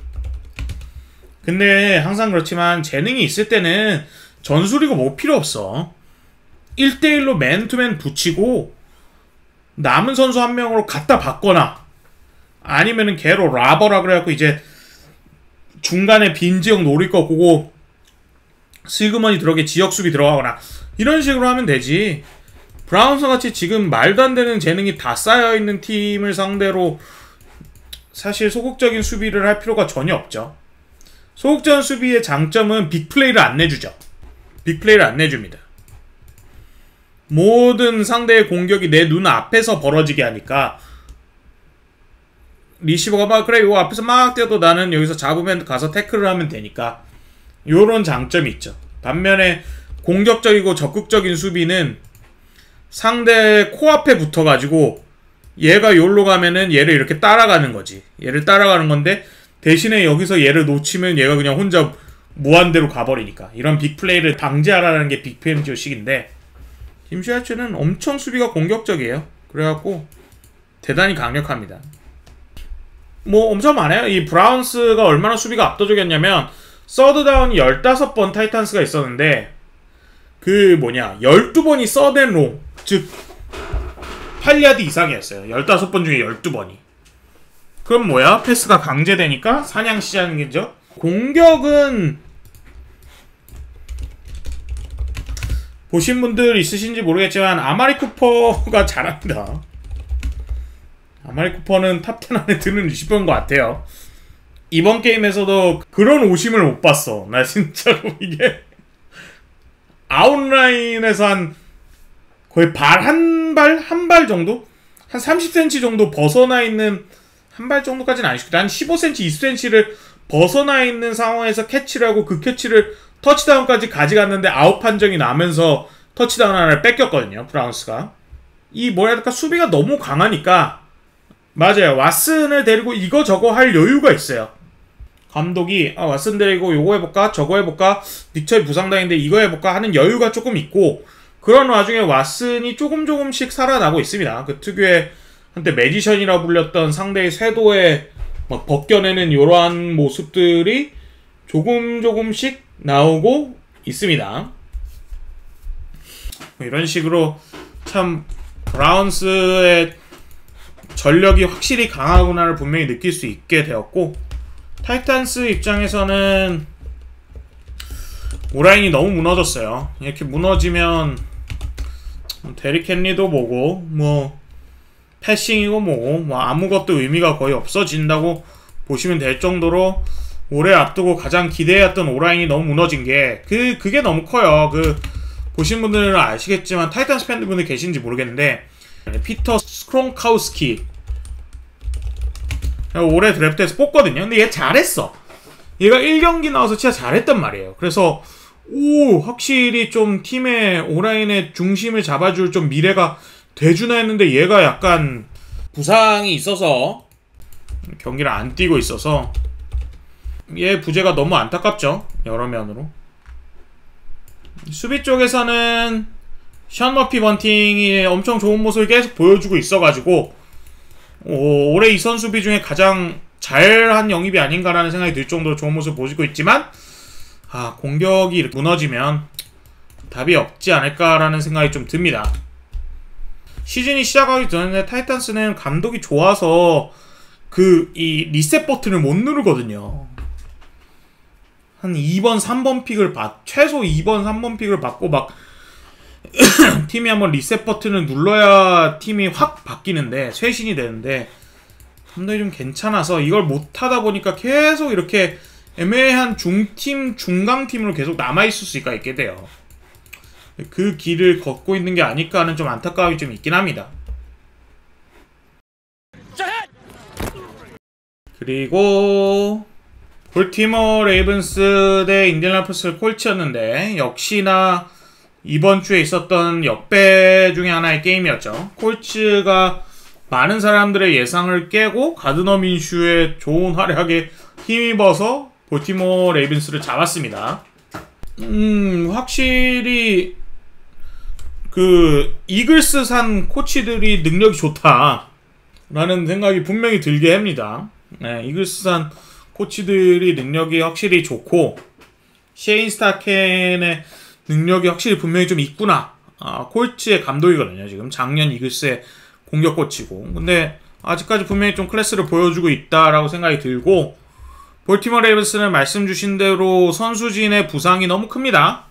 Speaker 1: 근데 항상 그렇지만 재능이 있을 때는 전술이고 뭐 필요 없어. 1대1로 맨투맨 붙이고 남은 선수 한 명으로 갖다 받거나 아니면은 걔로 라버라 그래갖고 이제 중간에 빈 지역 노릴 거 보고 슬그머니 들어게 지역 수비 들어가거나 이런 식으로 하면 되지. 브라운스 같이 지금 말도 안 되는 재능이 다 쌓여있는 팀을 상대로 사실 소극적인 수비를 할 필요가 전혀 없죠. 소극적인 수비의 장점은 빅플레이를 안 내주죠. 빅플레이를 안 내줍니다. 모든 상대의 공격이 내 눈 앞에서 벌어지게 하니까 리시버가 막 그래 요 앞에서 막 뛰어도 나는 여기서 잡으면 가서 태클을 하면 되니까 요런 장점이 있죠. 반면에 공격적이고 적극적인 수비는 상대 코앞에 붙어가지고 얘가 요로 가면은 얘를 이렇게 따라가는 거지. 얘를 따라가는 건데 대신에 여기서 얘를 놓치면 얘가 그냥 혼자 무한대로 가버리니까 이런 빅플레이를 방지하라는 게 빅펜지오식인데 짐 슈얼츠는 엄청 수비가 공격적이에요. 그래갖고 대단히 강력합니다. 뭐 엄청 많아요. 이 브라운스가 얼마나 수비가 압도적이었냐면 서드다운이 15번 타이탄스가 있었는데 12번이 서드앤롱, 즉 8야드 이상이었어요. 15번 중에 12번이. 그럼 뭐야? 패스가 강제되니까 사냥시장이죠. 공격은 보신 분들 있으신지 모르겠지만 아마리 쿠퍼가 잘합니다. 아마리 쿠퍼는 탑10 안에 드는 리시버인 것 같아요. 이번 게임에서도 그런 오심을 못 봤어. 나 진짜로 이게 아웃라인에서 한 거의 한 발 정도? 한 30cm 정도 벗어나 있는, 한 발 정도까지는 아니시겠다. 한 15cm, 20cm를 벗어나 있는 상황에서 캐치를 하고 그 캐치를 터치다운까지 가져갔는데 아웃 판정이 나면서 터치다운 하나를 뺏겼거든요, 브라운스가. 이 뭐라 해야 될까, 수비가 너무 강하니까. 맞아요, 왓슨을 데리고 이거저거 할 여유가 있어요. 감독이 왓슨 데리고 요거 해볼까 저거 해볼까, 닉처이 부상당인데 이거 해볼까 하는 여유가 조금 있고, 그런 와중에 왓슨이 조금씩 살아나고 있습니다. 그 특유의 한때 매지션이라 불렸던 상대의 쇄도에 막 벗겨내는 이러한 모습들이 조금씩 나오고 있습니다. 이런 식으로 참 브라운스의 전력이 확실히 강하구나를 분명히 느낄 수 있게 되었고, 타이탄스 입장에서는 오라인이 너무 무너졌어요. 이렇게 무너지면 데릭 헨리도 뭐고 뭐 패싱이고 뭐고 뭐 아무것도 의미가 거의 없어진다고 보시면 될 정도로 올해 앞두고 가장 기대했던 오라인이 너무 무너진 게 그게 너무 커요. 보신 분들은 아시겠지만 타이탄스 팬분들 계신지 모르겠는데 피터 스크론카우스키 올해 드래프트에서 뽑거든요. 근데 얘 잘했어. 얘가 1경기 나와서 진짜 잘했단 말이에요. 그래서 확실히 좀 팀의 오라인의 중심을 잡아줄 좀 미래가 되주나 했는데 얘가 약간 부상이 있어서 경기를 안 뛰고 있어서 얘 부재가 너무 안타깝죠. 여러 면으로. 수비 쪽에서는 션 머피 번팅이 엄청 좋은 모습을 계속 보여주고 있어가지고 올해 이 선수 수비 중에 가장 잘한 영입이 아닌가라는 생각이 들 정도로 좋은 모습을 보여주고 있지만 공격이 무너지면 답이 없지 않을까라는 생각이 좀 듭니다. 시즌이 시작하기 전에 타이탄스는 감독이 좋아서 이 리셋 버튼을 못 누르거든요. 한 2번, 3번 픽을 최소 2번, 3번 픽을 받고 막 팀이 한번 리셋 버튼을 눌러야 팀이 확 바뀌는데, 쇄신이 되는데 감독이 좀 괜찮아서 이걸 못하다 보니까 계속 이렇게 애매한 중팀, 중강팀으로 계속 남아있을 수가 있게 돼요. 그 길을 걷고 있는 게 아닐까 하는 좀 안타까움이 좀 있긴 합니다. 그리고 볼티모어 레이븐스 대 인디애나포리스 콜츠였는데 역시나 이번 주에 있었던 역배 중에 하나의 게임이었죠. 콜츠가 많은 사람들의 예상을 깨고 가드너 민슈의 좋은 활약에 힘입어서 볼티모어 레이븐스를 잡았습니다. 확실히 이글스산 코치들이 능력이 좋다 라는 생각이 분명히 들게 합니다. 네, 이글스산 코치들이 능력이 확실히 좋고 셰인 스타켄의 능력이 확실히 분명히 좀 있구나. 콜츠의 감독이거든요. 지금 작년 이글스의 공격 코치고. 근데 아직까지 분명히 좀 클래스를 보여주고 있다라고 생각이 들고, 볼티모어 레이븐스는 말씀 주신 대로 선수진의 부상이 너무 큽니다.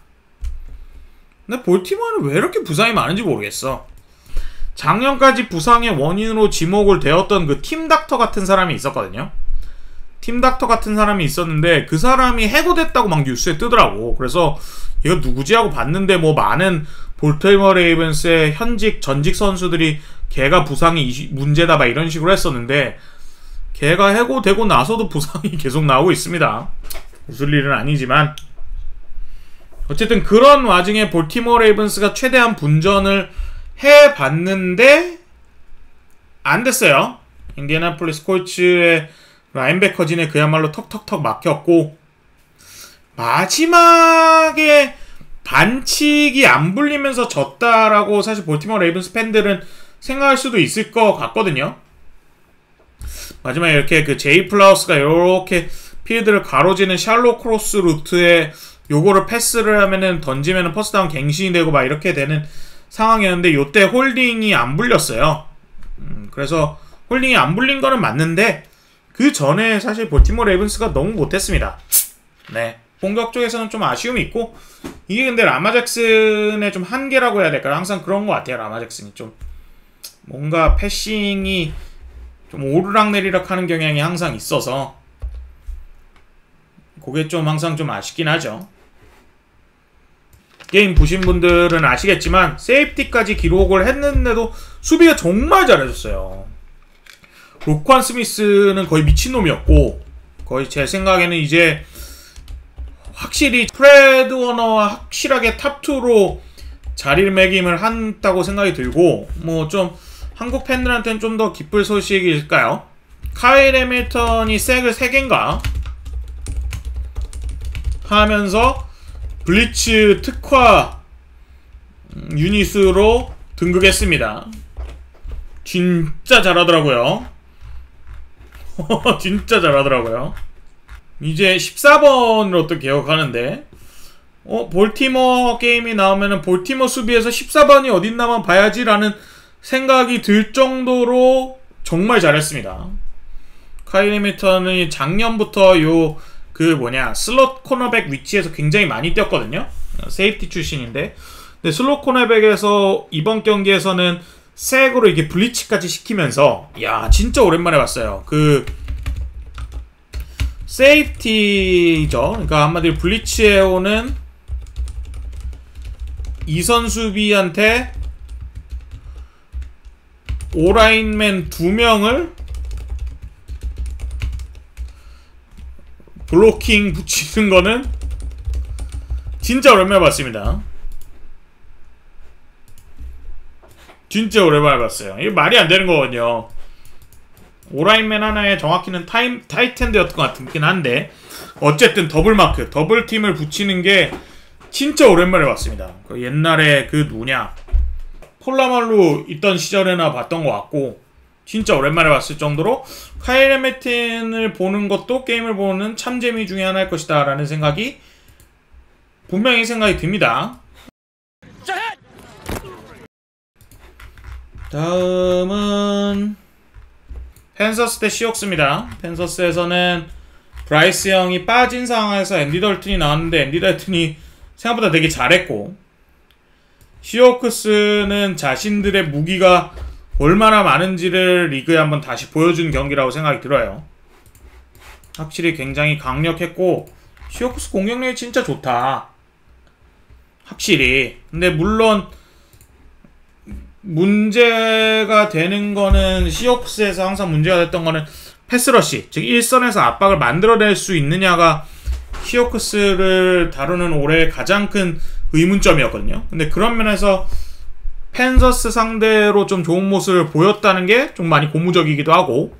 Speaker 1: 근데 볼티모어는 왜 이렇게 부상이 많은지 모르겠어. 작년까지 부상의 원인으로 지목을 되었던 그 팀닥터 같은 사람이 있었거든요. 팀닥터 같은 사람이 있었는데 그 사람이 해고됐다고 막 뉴스에 뜨더라고. 그래서 이거 누구지 하고 봤는데 뭐 많은 볼티모어 레이븐스의 현직 전직 선수들이 걔가 부상이 문제다 막 이런 식으로 했었는데 걔가 해고되고 나서도 부상이 계속 나오고 있습니다. 웃을 일은 아니지만 어쨌든 그런 와중에 볼티모어 레이븐스가 최대한 분전을 해봤는데 안 됐어요. 인디애나폴리스 콜츠의 라인베커진에 그야말로 턱턱턱 막혔고, 마지막에 반칙이 안 불리면서 졌다라고 사실 볼티모어 레이븐스 팬들은 생각할 수도 있을 것 같거든요. 마지막에 이렇게 제이 플라우스가 이렇게 필드를 가로지는 샬로 크로스 루트에 요거를 패스를 하면은 던지면은 퍼스트다운 갱신이 되고 막 이렇게 되는 상황이었는데 요때 홀딩이 안 불렸어요. 그래서 홀딩이 안 불린 거는 맞는데 그 전에 사실 볼티모어 레이븐스가 너무 못했습니다. 네. 공격 쪽에서는 좀 아쉬움이 있고, 이게 근데 라마 잭슨의 좀 한계라고 해야 될까요? 항상 그런 것 같아요. 라마 잭슨이 좀 뭔가 패싱이 좀 오르락내리락 하는 경향이 항상 있어서 그게 좀 항상 좀 아쉽긴 하죠. 게임 보신 분들은 아시겠지만 세이프티까지 기록을 했는데도 수비가 정말 잘해줬어요. 로관 스미스는 거의 미친놈이었고, 거의 제 생각에는 이제 확실히 프레드 워너와 확실하게 탑2로 자리를 매김을 한다고 생각이 들고, 뭐 좀 한국 팬들한테는 좀 더 기쁠 소식일까요? 카일 해밀턴이 색을 3개인가 하면서 블리츠 특화 유닛으로 등극했습니다. 진짜 잘하더라고요. 진짜 잘하더라고요. 이제 14번으로 또 개혁하는데, 볼티머 게임이 나오면은 볼티머 수비에서 14번이 어딨나만 봐야지라는 생각이 들 정도로 정말 잘했습니다. 카일 해밀턴이 작년부터 슬롯 코너백 위치에서 굉장히 많이 뛰었거든요. 세이프티 출신인데, 근데 슬롯 코너백에서 이번 경기에서는 색으로 이게 블리치까지 시키면서, 야, 진짜 오랜만에 봤어요. 세이프티죠. 그러니까 한마디로 블리치해오는 이선 수비한테 오라인맨 2명을 블로킹 붙이는 거는 진짜 오랜만에 봤습니다. 진짜 오랜만에 봤어요. 이게 말이 안 되는 거거든요. 오라인맨 하나에 정확히는 타이트핸드였던 것 같긴 한데, 어쨌든 더블마크, 더블팀을 붙이는 게 진짜 오랜만에 봤습니다. 옛날에 폴라말로 있던 시절에나 봤던 것 같고, 진짜 오랜만에 봤을 정도로 카일 해밀턴을 보는 것도 게임을 보는 참 재미 중에 하나일 것이다 라는 생각이 분명히 생각이 듭니다. 다음은 펜서스 대 시옥스입니다. 펜서스에서는 브라이스 형이 빠진 상황에서 앤디 덜튼이 나왔는데 앤디 덜튼이 생각보다 되게 잘했고, 시오크스는 자신들의 무기가 얼마나 많은지를 리그에 한번 다시 보여준 경기라고 생각이 들어요. 확실히 굉장히 강력했고, 시오크스 공격력이 진짜 좋다. 확실히. 근데 물론 문제가 되는 거는, 시오크스에서 항상 문제가 됐던 거는 패스러시, 즉 일선에서 압박을 만들어낼 수 있느냐가 시오크스를 다루는 올해 가장 큰 의문점이었거든요. 근데 그런 면에서 펜서스 상대로 좀 좋은 모습을 보였다는 게 좀 많이 고무적이기도 하고,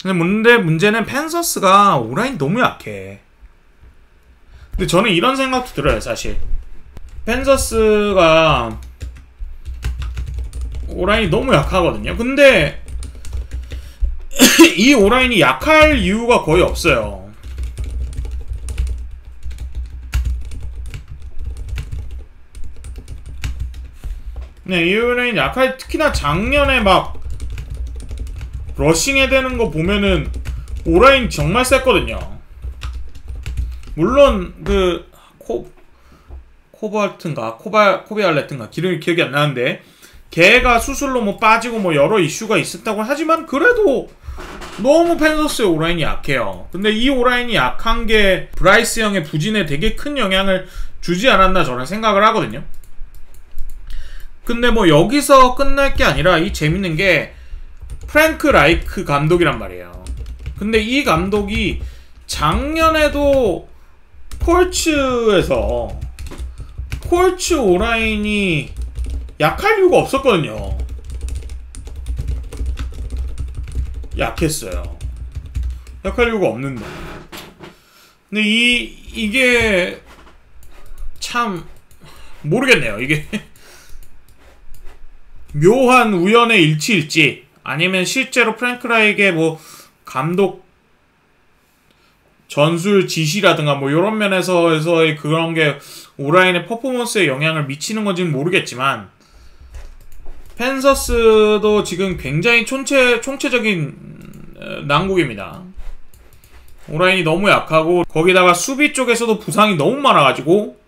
Speaker 1: 근데 문제는 펜서스가 오라인이 너무 약해. 근데 저는 이런 생각도 들어요. 사실 펜서스가 오라인이 너무 약하거든요. 근데 이 오라인이 약할 이유가 거의 없어요. 네, 이 오라인 특히나 작년에 막 러싱해 되는 거 보면은 오라인 정말 셌거든요. 물론 코비알레트인가 기억이 안 나는데, 걔가 수술로 뭐 빠지고 뭐 여러 이슈가 있었다고 하지만 그래도 너무 펜서스의 오라인이 약해요. 근데 이 오라인이 약한 게 브라이스 형의 부진에 되게 큰 영향을 주지 않았나 저는 생각을 하거든요. 근데 뭐 여기서 끝날 게 아니라, 이 재밌는 게 프랭크 라이크 감독이란 말이에요. 근데 이 감독이 작년에도 콜츠에서 콜츠 오라인이 약할 이유가 없었거든요. 약했어요. 약할 이유가 없는데. 근데 이게 참 모르겠네요. 이게 묘한 우연의 일치일지, 아니면 실제로 프랭크 라이크의 뭐 감독 전술 지시라든가 뭐 이런 면에서의 그런 게 오라인의 퍼포먼스에 영향을 미치는 건지는 모르겠지만, 펜서스도 지금 굉장히 총체적인 난국입니다. 오라인이 너무 약하고 거기다가 수비 쪽에서도 부상이 너무 많아가지고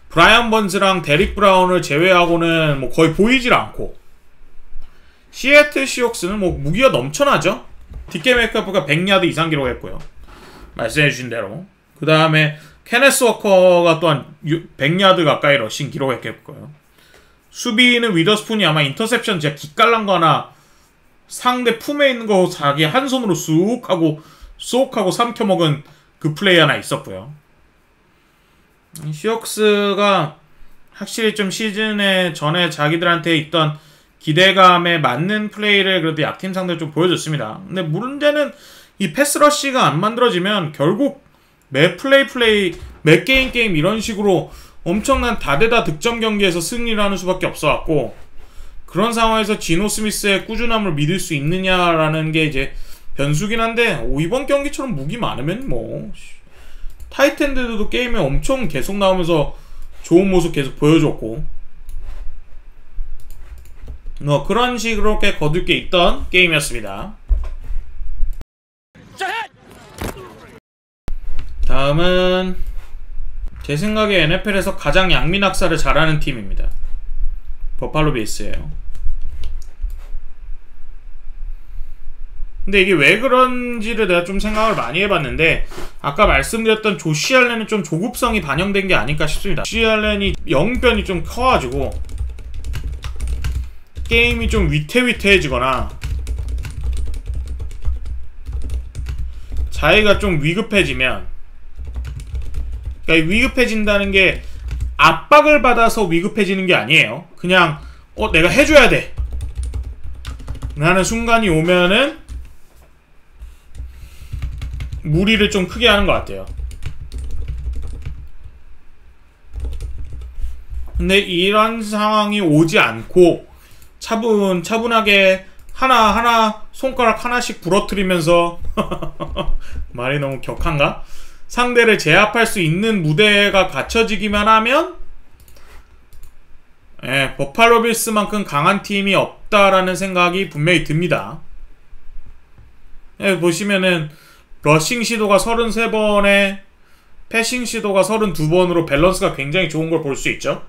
Speaker 1: 브라이언 번즈랑 데릭 브라운을 제외하고는 뭐 거의 보이질 않고 시애틀 시옥스는 뭐 무기가 넘쳐나죠. DK 메이크업가 100야드 이상 기록했고요. 말씀해주신 대로. 그 다음에 케네스 워커가 또한 100야드 가까이 러싱 기록했고요. 수비는 위더스푼이 아마 인터셉션 진짜 기깔난 거 하나 상대 품에 있는 거 자기 한 손으로 쑥 하고 삼켜먹은 그 플레이 하나 있었고요. 시옥스가 확실히 좀 시즌에 전에 자기들한테 있던 기대감에 맞는 플레이를 그래도 약팀 상대로 좀 보여줬습니다. 근데 문제는 이 패스러쉬가 안 만들어지면 결국 매 플레이 매 게임 이런 식으로 엄청난 다대다 득점 경기에서 승리를 하는 수밖에 없어갖고 그런 상황에서 지노 스미스의 꾸준함을 믿을 수 있느냐라는 게 이제 변수긴 한데 이번 경기처럼 무기 많으면 뭐 타이텐들도 게임에 엄청 계속 나오면서 좋은 모습 계속 보여줬고 그런 식으로 꽤 거둘 게 있던 게임이었습니다. 다음은 제 생각에 NFL에서 가장 양민학살을 잘하는 팀입니다. 버팔로 빌스예요. 근데 이게 왜 그런지를 내가 좀 생각을 많이 해봤는데 아까 말씀드렸던 조시 알렌은 좀 조급성이 반영된 게 아닐까 싶습니다. 조시 알렌이 영변이 좀 커가지고 게임이 좀 위태위태해지거나 자기가 좀 위급해지면, 그러니까 위급해진다는 게 압박을 받아서 위급해지는 게 아니에요. 그냥 내가 해줘야 돼 라는 순간이 오면은 무리를 좀 크게 하는 것 같아요. 근데 이런 상황이 오지 않고 차분하게 하나하나 손가락 하나씩 부러뜨리면서 말이 너무 격한가? 상대를 제압할 수 있는 무대가 갖춰지기만 하면 버팔로 빌스만큼 강한 팀이 없다라는 생각이 분명히 듭니다. 보시면은 러싱 시도가 33번에 패싱 시도가 32번으로 밸런스가 굉장히 좋은 걸 볼 수 있죠.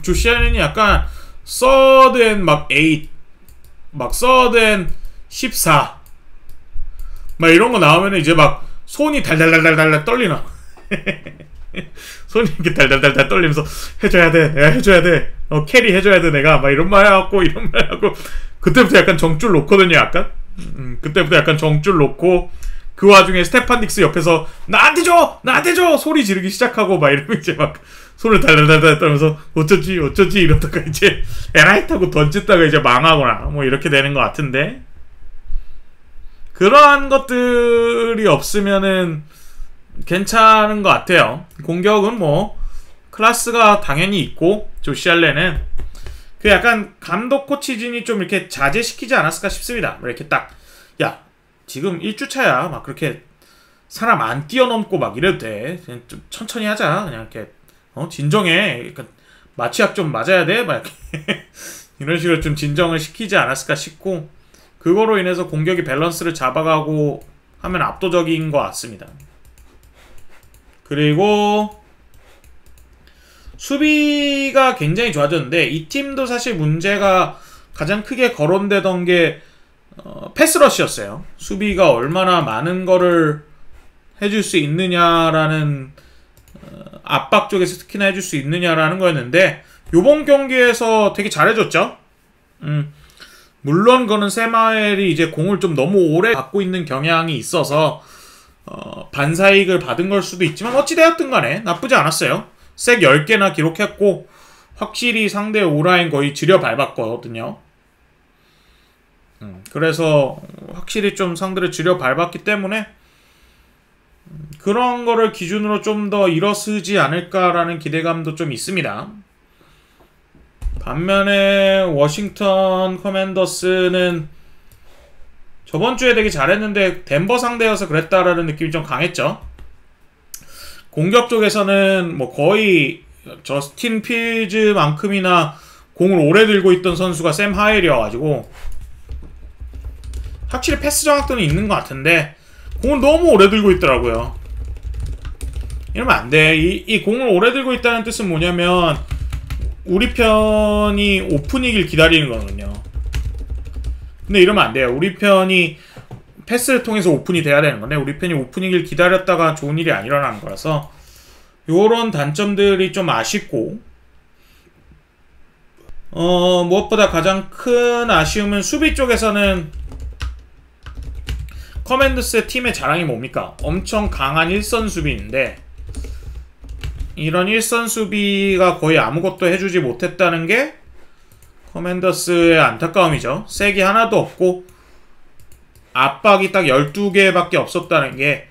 Speaker 1: 조시 알렌이 약간 서드 앤 막 8 막 서드 앤 14 막 이런 거 나오면 이제 막 손이 달달달달달 떨리나. 손이 이렇게 달달달달 떨리면서 해줘야 돼, 내가 해줘야 돼, 캐리 해줘야 돼 내가, 막 이런 말 하고 그때부터 약간 정줄 놓거든요. 약간 그때부터 약간 정줄 놓고 그 와중에 스테판 딕스 옆에서 나한테 줘 소리 지르기 시작하고 막 이러면 이제 막 손을 달달달달 떨면서 어쩌지 이러다가 이제 에라잇 하고 던졌다가 이제 망하거나 뭐 이렇게 되는 것 같은데, 그러한 것들이 없으면은 괜찮은 것 같아요. 공격은 뭐 클래스가 당연히 있고 조시 알렌은 그 약간 감독 코치진이 좀 이렇게 자제시키지 않았을까 싶습니다. 이렇게 딱 야 지금 1주차야 막 그렇게 사람 안 뛰어넘고 막 이래도 돼, 그냥 좀 천천히 하자, 그냥 이렇게 진정해, 약간 마취약 좀 맞아야 돼 막 이렇게 이런 식으로 좀 진정을 시키지 않았을까 싶고, 그거로 인해서 공격이 밸런스를 잡아가고 하면 압도적인 것 같습니다. 그리고 수비가 굉장히 좋아졌는데 이 팀도 사실 문제가 가장 크게 거론되던 게 패스러시였어요. 수비가 얼마나 많은 거를 해줄 수 있느냐라는 압박 쪽에서 특히나 해줄 수 있느냐라는 거였는데 요번 경기에서 되게 잘해줬죠. 물론 그거는 세마엘이 이제 공을 좀 너무 오래 갖고 있는 경향이 있어서 반사이익을 받은 걸 수도 있지만 어찌되었든 간에 나쁘지 않았어요. 색 10개나 기록했고 확실히 상대 오라인 거의 지려 밟았거든요. 그래서 확실히 좀 상대를 지려 밟았기 때문에 그런 거를 기준으로 좀 더 일어서지 않을까라는 기대감도 좀 있습니다. 반면에 워싱턴 커맨더스는 저번 주에 되게 잘했는데 덴버 상대여서 그랬다라는 느낌이 좀 강했죠. 공격 쪽에서는 뭐 거의 저스틴 필즈만큼이나 공을 오래 들고 있던 선수가 샘 하엘이어가지고 확실히 패스 정확도는 있는 것 같은데 공을 너무 오래 들고 있더라고요. 이러면 안 돼. 이 공을 오래 들고 있다는 뜻은 뭐냐면 우리 편이 오픈이길 기다리는 거거든요. 근데 이러면 안 돼요. 우리 편이 패스를 통해서 오픈이 돼야 되는 건데 우리 편이 오픈이길 기다렸다가 좋은 일이 안 일어나는 거라서 요런 단점들이 좀 아쉽고 무엇보다 가장 큰 아쉬움은 수비 쪽에서는 커맨더스의 팀의 자랑이 뭡니까? 엄청 강한 일선 수비인데 이런 일선 수비가 거의 아무것도 해주지 못했다는 게 커맨더스의 안타까움이죠. 색이 하나도 없고 압박이 딱 12개밖에 없었다는 게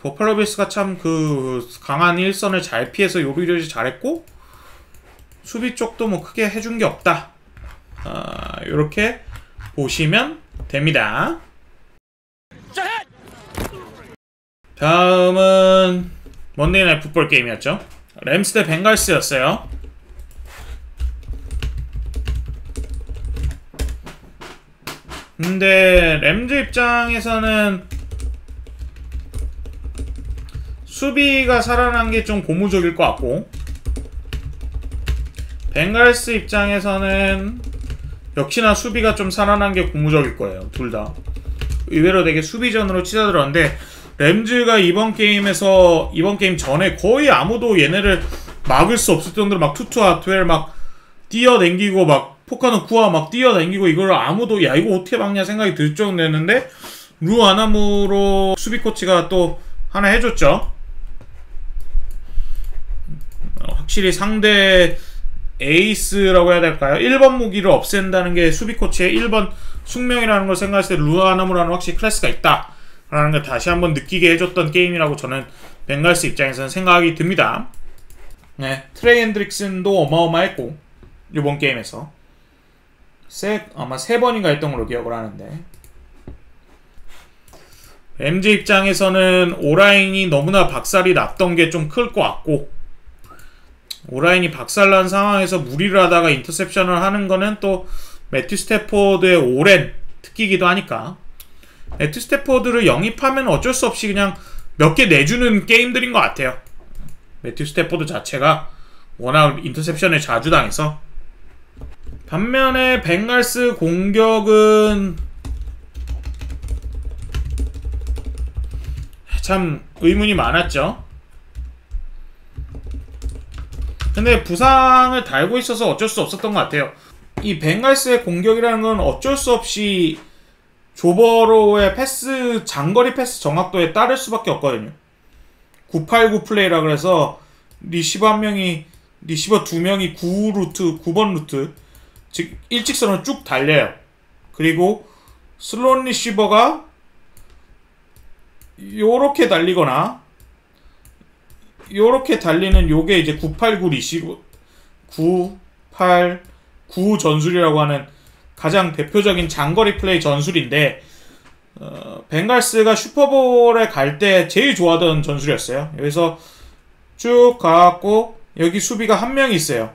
Speaker 1: 버팔로 빌스가 참 그 강한 일선을 잘 피해서 요리조리 잘했고 수비 쪽도 뭐 크게 해준 게 없다. 요렇게 보시면 됩니다. 다음은 먼데이 나잇 풋볼 게임이었죠. 램스 대 벵갈스였어요. 근데 램즈 입장에서는 수비가 살아난 게 좀 고무적일 것 같고 벵갈스 입장에서는 역시나 수비가 좀 살아난 게 고무적일 거예요. 둘 다 의외로 되게 수비전으로 치닫들었는데 램즈가 이번 게임 전에 거의 아무도 얘네를 막을 수 없을 정도로 막 투투 아투엘 막 뛰어댕기고 막 포카노 쿠아 막 뛰어댕기고 이걸 아무도 야 이거 어떻게 막냐 생각이 들 정도였는데 루 아나무로 수비 코치가 또 하나 해줬죠. 확실히 상대 에이스라고 해야 될까요? 1번 무기를 없앤다는 게 수비 코치의 1번 숙명이라는 걸 생각했을 때 루 아나무라는 확실히 클래스가 있다 라는 걸 다시 한번 느끼게 해줬던 게임이라고 저는 벵갈스 입장에서는 생각이 듭니다. 네, 트레이 핸드릭슨도 어마어마했고 이번 게임에서 아마 3번인가 했던 걸로 기억을 하는데 MG 입장에서는 오라인이 너무나 박살이 났던 게 좀 클 것 같고 오라인이 박살난 상황에서 무리를 하다가 인터셉션을 하는 거는 또 매튜 스태포드의 오랜 특기이기도 하니까 매튜 스태포드를 영입하면 어쩔 수 없이 그냥 몇 개 내주는 게임들인 것 같아요. 매튜 스태포드 자체가 워낙 인터셉션을 자주 당해서. 반면에 벵갈스 공격은 참 의문이 많았죠. 근데 부상을 달고 있어서 어쩔 수 없었던 것 같아요. 이 벵갈스의 공격이라는 건 어쩔 수 없이 조버로의 패스, 장거리 패스 정확도에 따를 수밖에 없거든요. 989 플레이라 그래서 리시버 2명이 9번 루트, 즉 일직선으로 쭉 달려요. 그리고 슬롯 리시버가 요렇게 달리거나 요렇게 달리는 요게 이제 989 리시버 989 전술이라고 하는 가장 대표적인 장거리 플레이 전술인데 벵갈스가 슈퍼볼에 갈 때 제일 좋아하던 전술이었어요. 여기서 쭉 가갖고 여기 수비가 한 명이 있어요.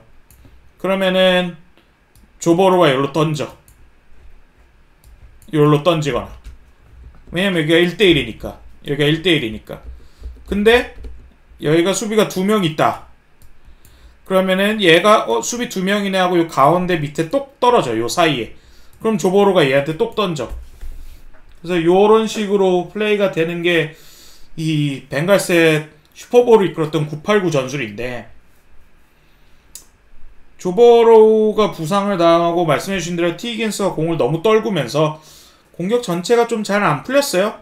Speaker 1: 그러면은 조버로가 여기로 던져. 여기로 던지거나. 왜냐면 여기가 1대1이니까. 여기가 1대1이니까. 근데 여기가 수비가 2명 있다. 그러면은 얘가 수비 2명이네 하고 요 가운데 밑에 똑 떨어져. 요 사이에. 그럼 조보로가 얘한테 똑 던져. 그래서 요런 식으로 플레이가 되는 게 이 벵갈스의 슈퍼볼을 이끌었던 989 전술인데 조버로우가 부상을 당하고 말씀해주신 대로 티기긴스가 공을 너무 떨구면서 공격 전체가 좀 잘 안 풀렸어요.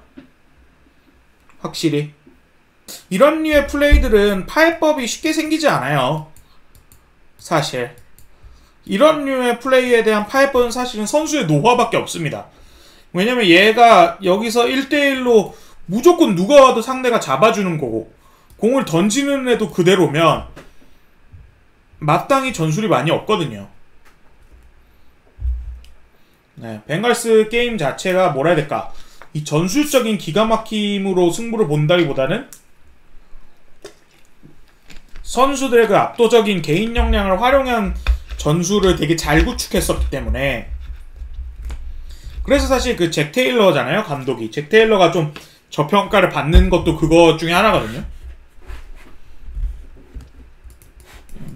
Speaker 1: 확실히 이런 류의 플레이들은 파해법이 쉽게 생기지 않아요. 사실 이런 류의 플레이에 대한 파해법은 사실은 선수의 노화밖에 없습니다. 왜냐면 얘가 여기서 1대1로 무조건 누가 와도 상대가 잡아주는 거고 공을 던지는 애도 그대로면 마땅히 전술이 많이 없거든요. 네, 벵갈스 게임 자체가 뭐라 해야 될까, 이 전술적인 기가 막힘으로 승부를 본다기보다는 선수들의 그 압도적인 개인 역량을 활용한 전술을 되게 잘 구축했었기 때문에 그래서 사실 그 잭 테일러잖아요, 감독이. 잭 테일러가 좀 저평가를 받는 것도 그거 중에 하나거든요.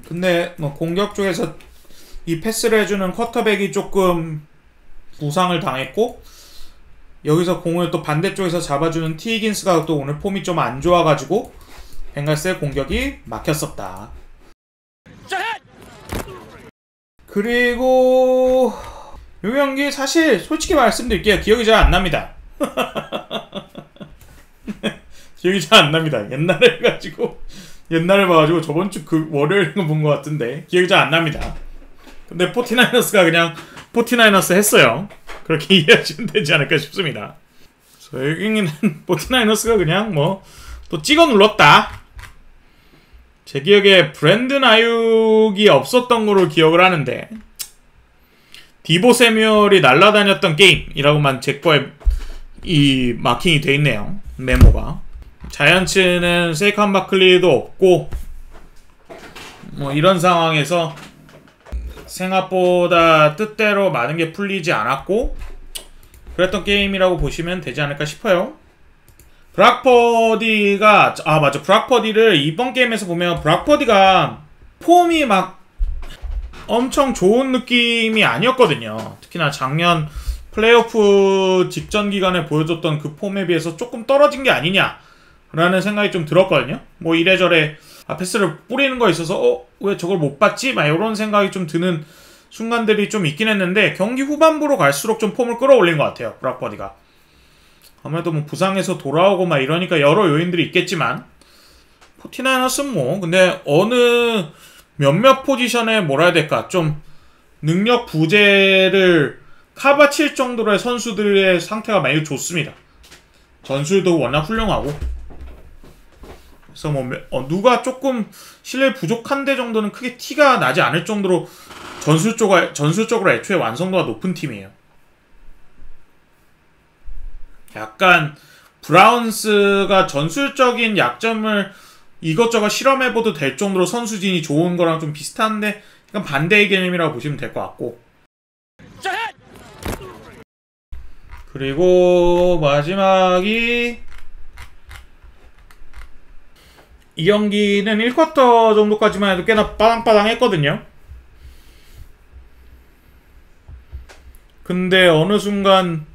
Speaker 1: 근데 뭐 공격 쪽에서 이 패스를 해주는 쿼터백이 조금 부상을 당했고, 여기서 공을 또 반대쪽에서 잡아주는 티 히긴스가 또 오늘 폼이 좀 안 좋아가지고 벵갈스의 공격이 막혔었다. 그리고 이 경기 사실 솔직히 말씀드릴게요. 기억이 잘 안 납니다. 기억이 잘 안 납니다. 옛날에 봐가지고 저번 주 그 월요일에 본 것 같은데 기억이 잘 안 납니다. 근데 포티나이너스가 그냥 포티나이너스 했어요. 그렇게 이해하시면 되지 않을까 싶습니다. 여기는 포티나이너스가 그냥 뭐 또 찍어 눌렀다. 제 기억에 브랜든 아육이 없었던 걸로 기억을 하는데, 디보 세뮤얼이 날아다녔던 게임이라고만 제 거에 이 마킹이 돼 있네요. 메모가. 자이언츠는 세이칸 바클리도 없고 뭐 이런 상황에서 생각보다 뜻대로 많은 게 풀리지 않았고 그랬던 게임이라고 보시면 되지 않을까 싶어요. 브락 퍼디가, 맞아, 브락 퍼디를 이번 게임에서 보면 브락 퍼디가 폼이 막 엄청 좋은 느낌이 아니었거든요. 특히나 작년 플레이오프 직전 기간에 보여줬던 그 폼에 비해서 조금 떨어진 게 아니냐 라는 생각이 좀 들었거든요. 뭐 이래저래 패스를 뿌리는 거에 있어서 왜 저걸 못 봤지? 막 이런 생각이 좀 드는 순간들이 좀 있긴 했는데, 경기 후반부로 갈수록 좀 폼을 끌어올린 것 같아요, 브락 버디가. 아무래도 뭐 부상에서 돌아오고 막 이러니까 여러 요인들이 있겠지만, 포티나이너스는 뭐 근데 어느 몇몇 포지션에 뭐라 해야 될까, 좀 능력 부재를 카바칠 정도로의 선수들의 상태가 많이 좋습니다. 전술도 워낙 훌륭하고. 그래서 뭐 누가 조금 실력 부족한데 정도는 크게 티가 나지 않을 정도로 전술적으로 애초에 완성도가 높은 팀이에요. 약간 브라운스가 전술적인 약점을 이것저것 실험해봐도 될 정도로 선수진이 좋은 거랑 좀 비슷한데 약간 반대의 개념이라고 보시면 될 것 같고, 그리고 마지막이 이 경기는 1쿼터 정도까지만 해도 꽤나 빠당빠당 했거든요. 근데 어느 순간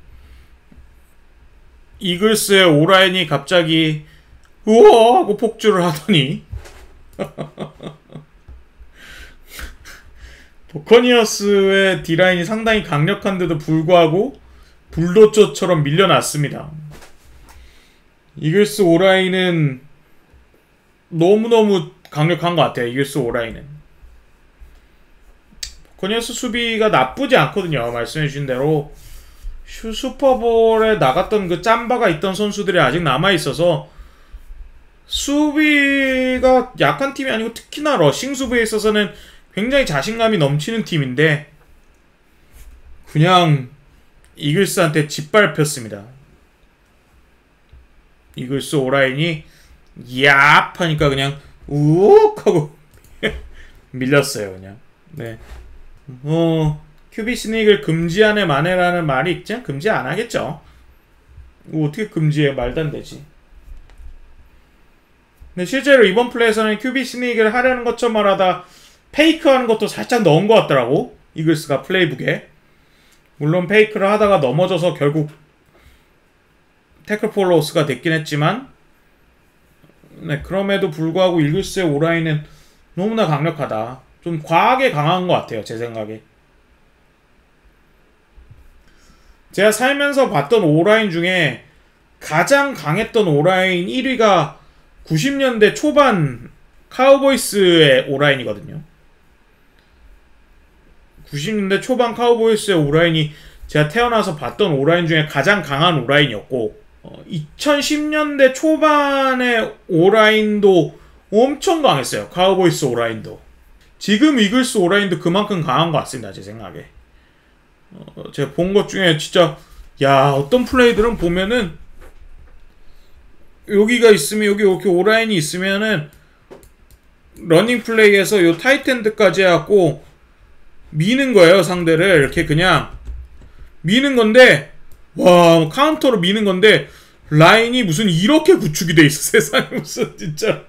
Speaker 1: 이글스의 오라인이 갑자기 우와 하고 폭주를 하더니 버커니어스의 D라인이 상당히 강력한데도 불구하고 불도저처럼 밀려났습니다. 이글스 오라인은 너무너무 강력한 것 같아요. 이글스 오라인은. 버커니어스 수비가 나쁘지 않거든요. 말씀해주신 대로 슈퍼볼에 나갔던 그 짬바가 있던 선수들이 아직 남아있어서 수비가 약한 팀이 아니고 특히나 러싱 수비에 있어서는 굉장히 자신감이 넘치는 팀인데 그냥 이글스한테 짓밟혔습니다. 이글스 오라인이 얍 하니까 그냥 우욱 하고 밀렸어요. 그냥. 네. QB 스닉을 금지하네 마네라는 말이 있지? 금지 안 하겠죠. 어떻게 금지해? 말도 안 되지. 근데 실제로 이번 플레이에서는 QB 스닉을 하려는 것처럼 말하다 페이크 하는 것도 살짝 넣은 것 같더라고. 이글스가 플레이북에. 물론 페이크를 하다가 넘어져서 결국 태클 폴 로스가 됐긴 했지만, 네, 그럼에도 불구하고 이글스의 오라인은 너무나 강력하다. 좀 과하게 강한 것 같아요, 제 생각에. 제가 살면서 봤던 오라인 중에 가장 강했던 오라인 1위가 90년대 초반 카우보이스의 오라인이거든요. 90년대 초반 카우보이스의 오라인이 제가 태어나서 봤던 오라인 중에 가장 강한 오라인이었고, 2010년대 초반의 오라인도 엄청 강했어요. 카우보이스 오라인도. 지금 이글스 오라인도 그만큼 강한 것 같습니다, 제 생각에. 제가 본 것 중에 진짜 야, 어떤 플레이들은 보면은 여기가 있으면 여기 이렇게 오라인이 있으면은 러닝 플레이에서 요 타이트엔드까지 해갖고 미는 거예요. 상대를 이렇게 그냥 미는 건데, 와, 카운터로 미는 건데, 라인이 무슨 이렇게 구축이 돼 있어. 세상에 무슨, 진짜.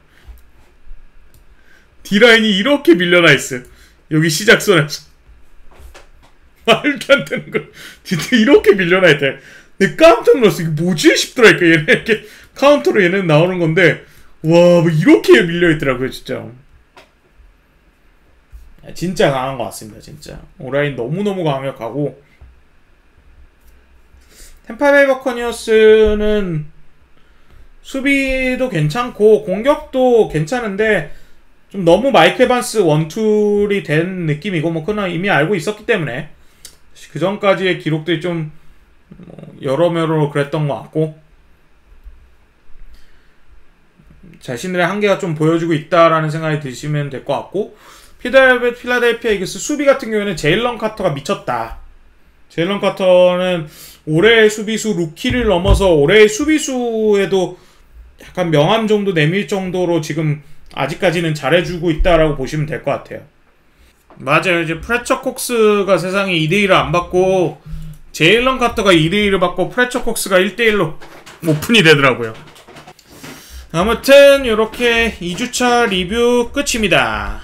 Speaker 1: D라인이 이렇게 밀려나 있어. 여기 시작선에서. 말도 안 되는 거. 진짜 이렇게 밀려나 있대. 내가 깜짝 놀랐어. 이게 뭐지? 싶더라니까. 얘네 이렇게 카운터로 얘는 나오는 건데, 와, 뭐 이렇게 밀려있더라고요, 진짜. 진짜 강한 것 같습니다, 진짜. 오라인 너무너무 강력하고, 템파베이 버커니어스는 수비도 괜찮고 공격도 괜찮은데 좀 너무 마이크 에반스 원툴이 된 느낌이고, 뭐 그건 이미 알고 있었기 때문에 그 전까지의 기록들이 좀 여러모로 그랬던 것 같고, 자신들의 한계가 좀 보여주고 있다라는 생각이 드시면 될 것 같고, 필라델피아 이글스 수비 같은 경우에는 제일런 카터가 미쳤다. 제일런 카터는 올해의 수비수 루키를 넘어서 올해의 수비수에도 약간 명함 정도 내밀 정도로 지금 아직까지는 잘해주고 있다라고 보시면 될 것 같아요. 맞아요. 이제 프레처 콕스가 세상에 2대1을 안 받고 제일런 카터가 2대1을 받고 프레처 콕스가 1대1로 오픈이 되더라고요. 아무튼 이렇게 2주차 리뷰 끝입니다.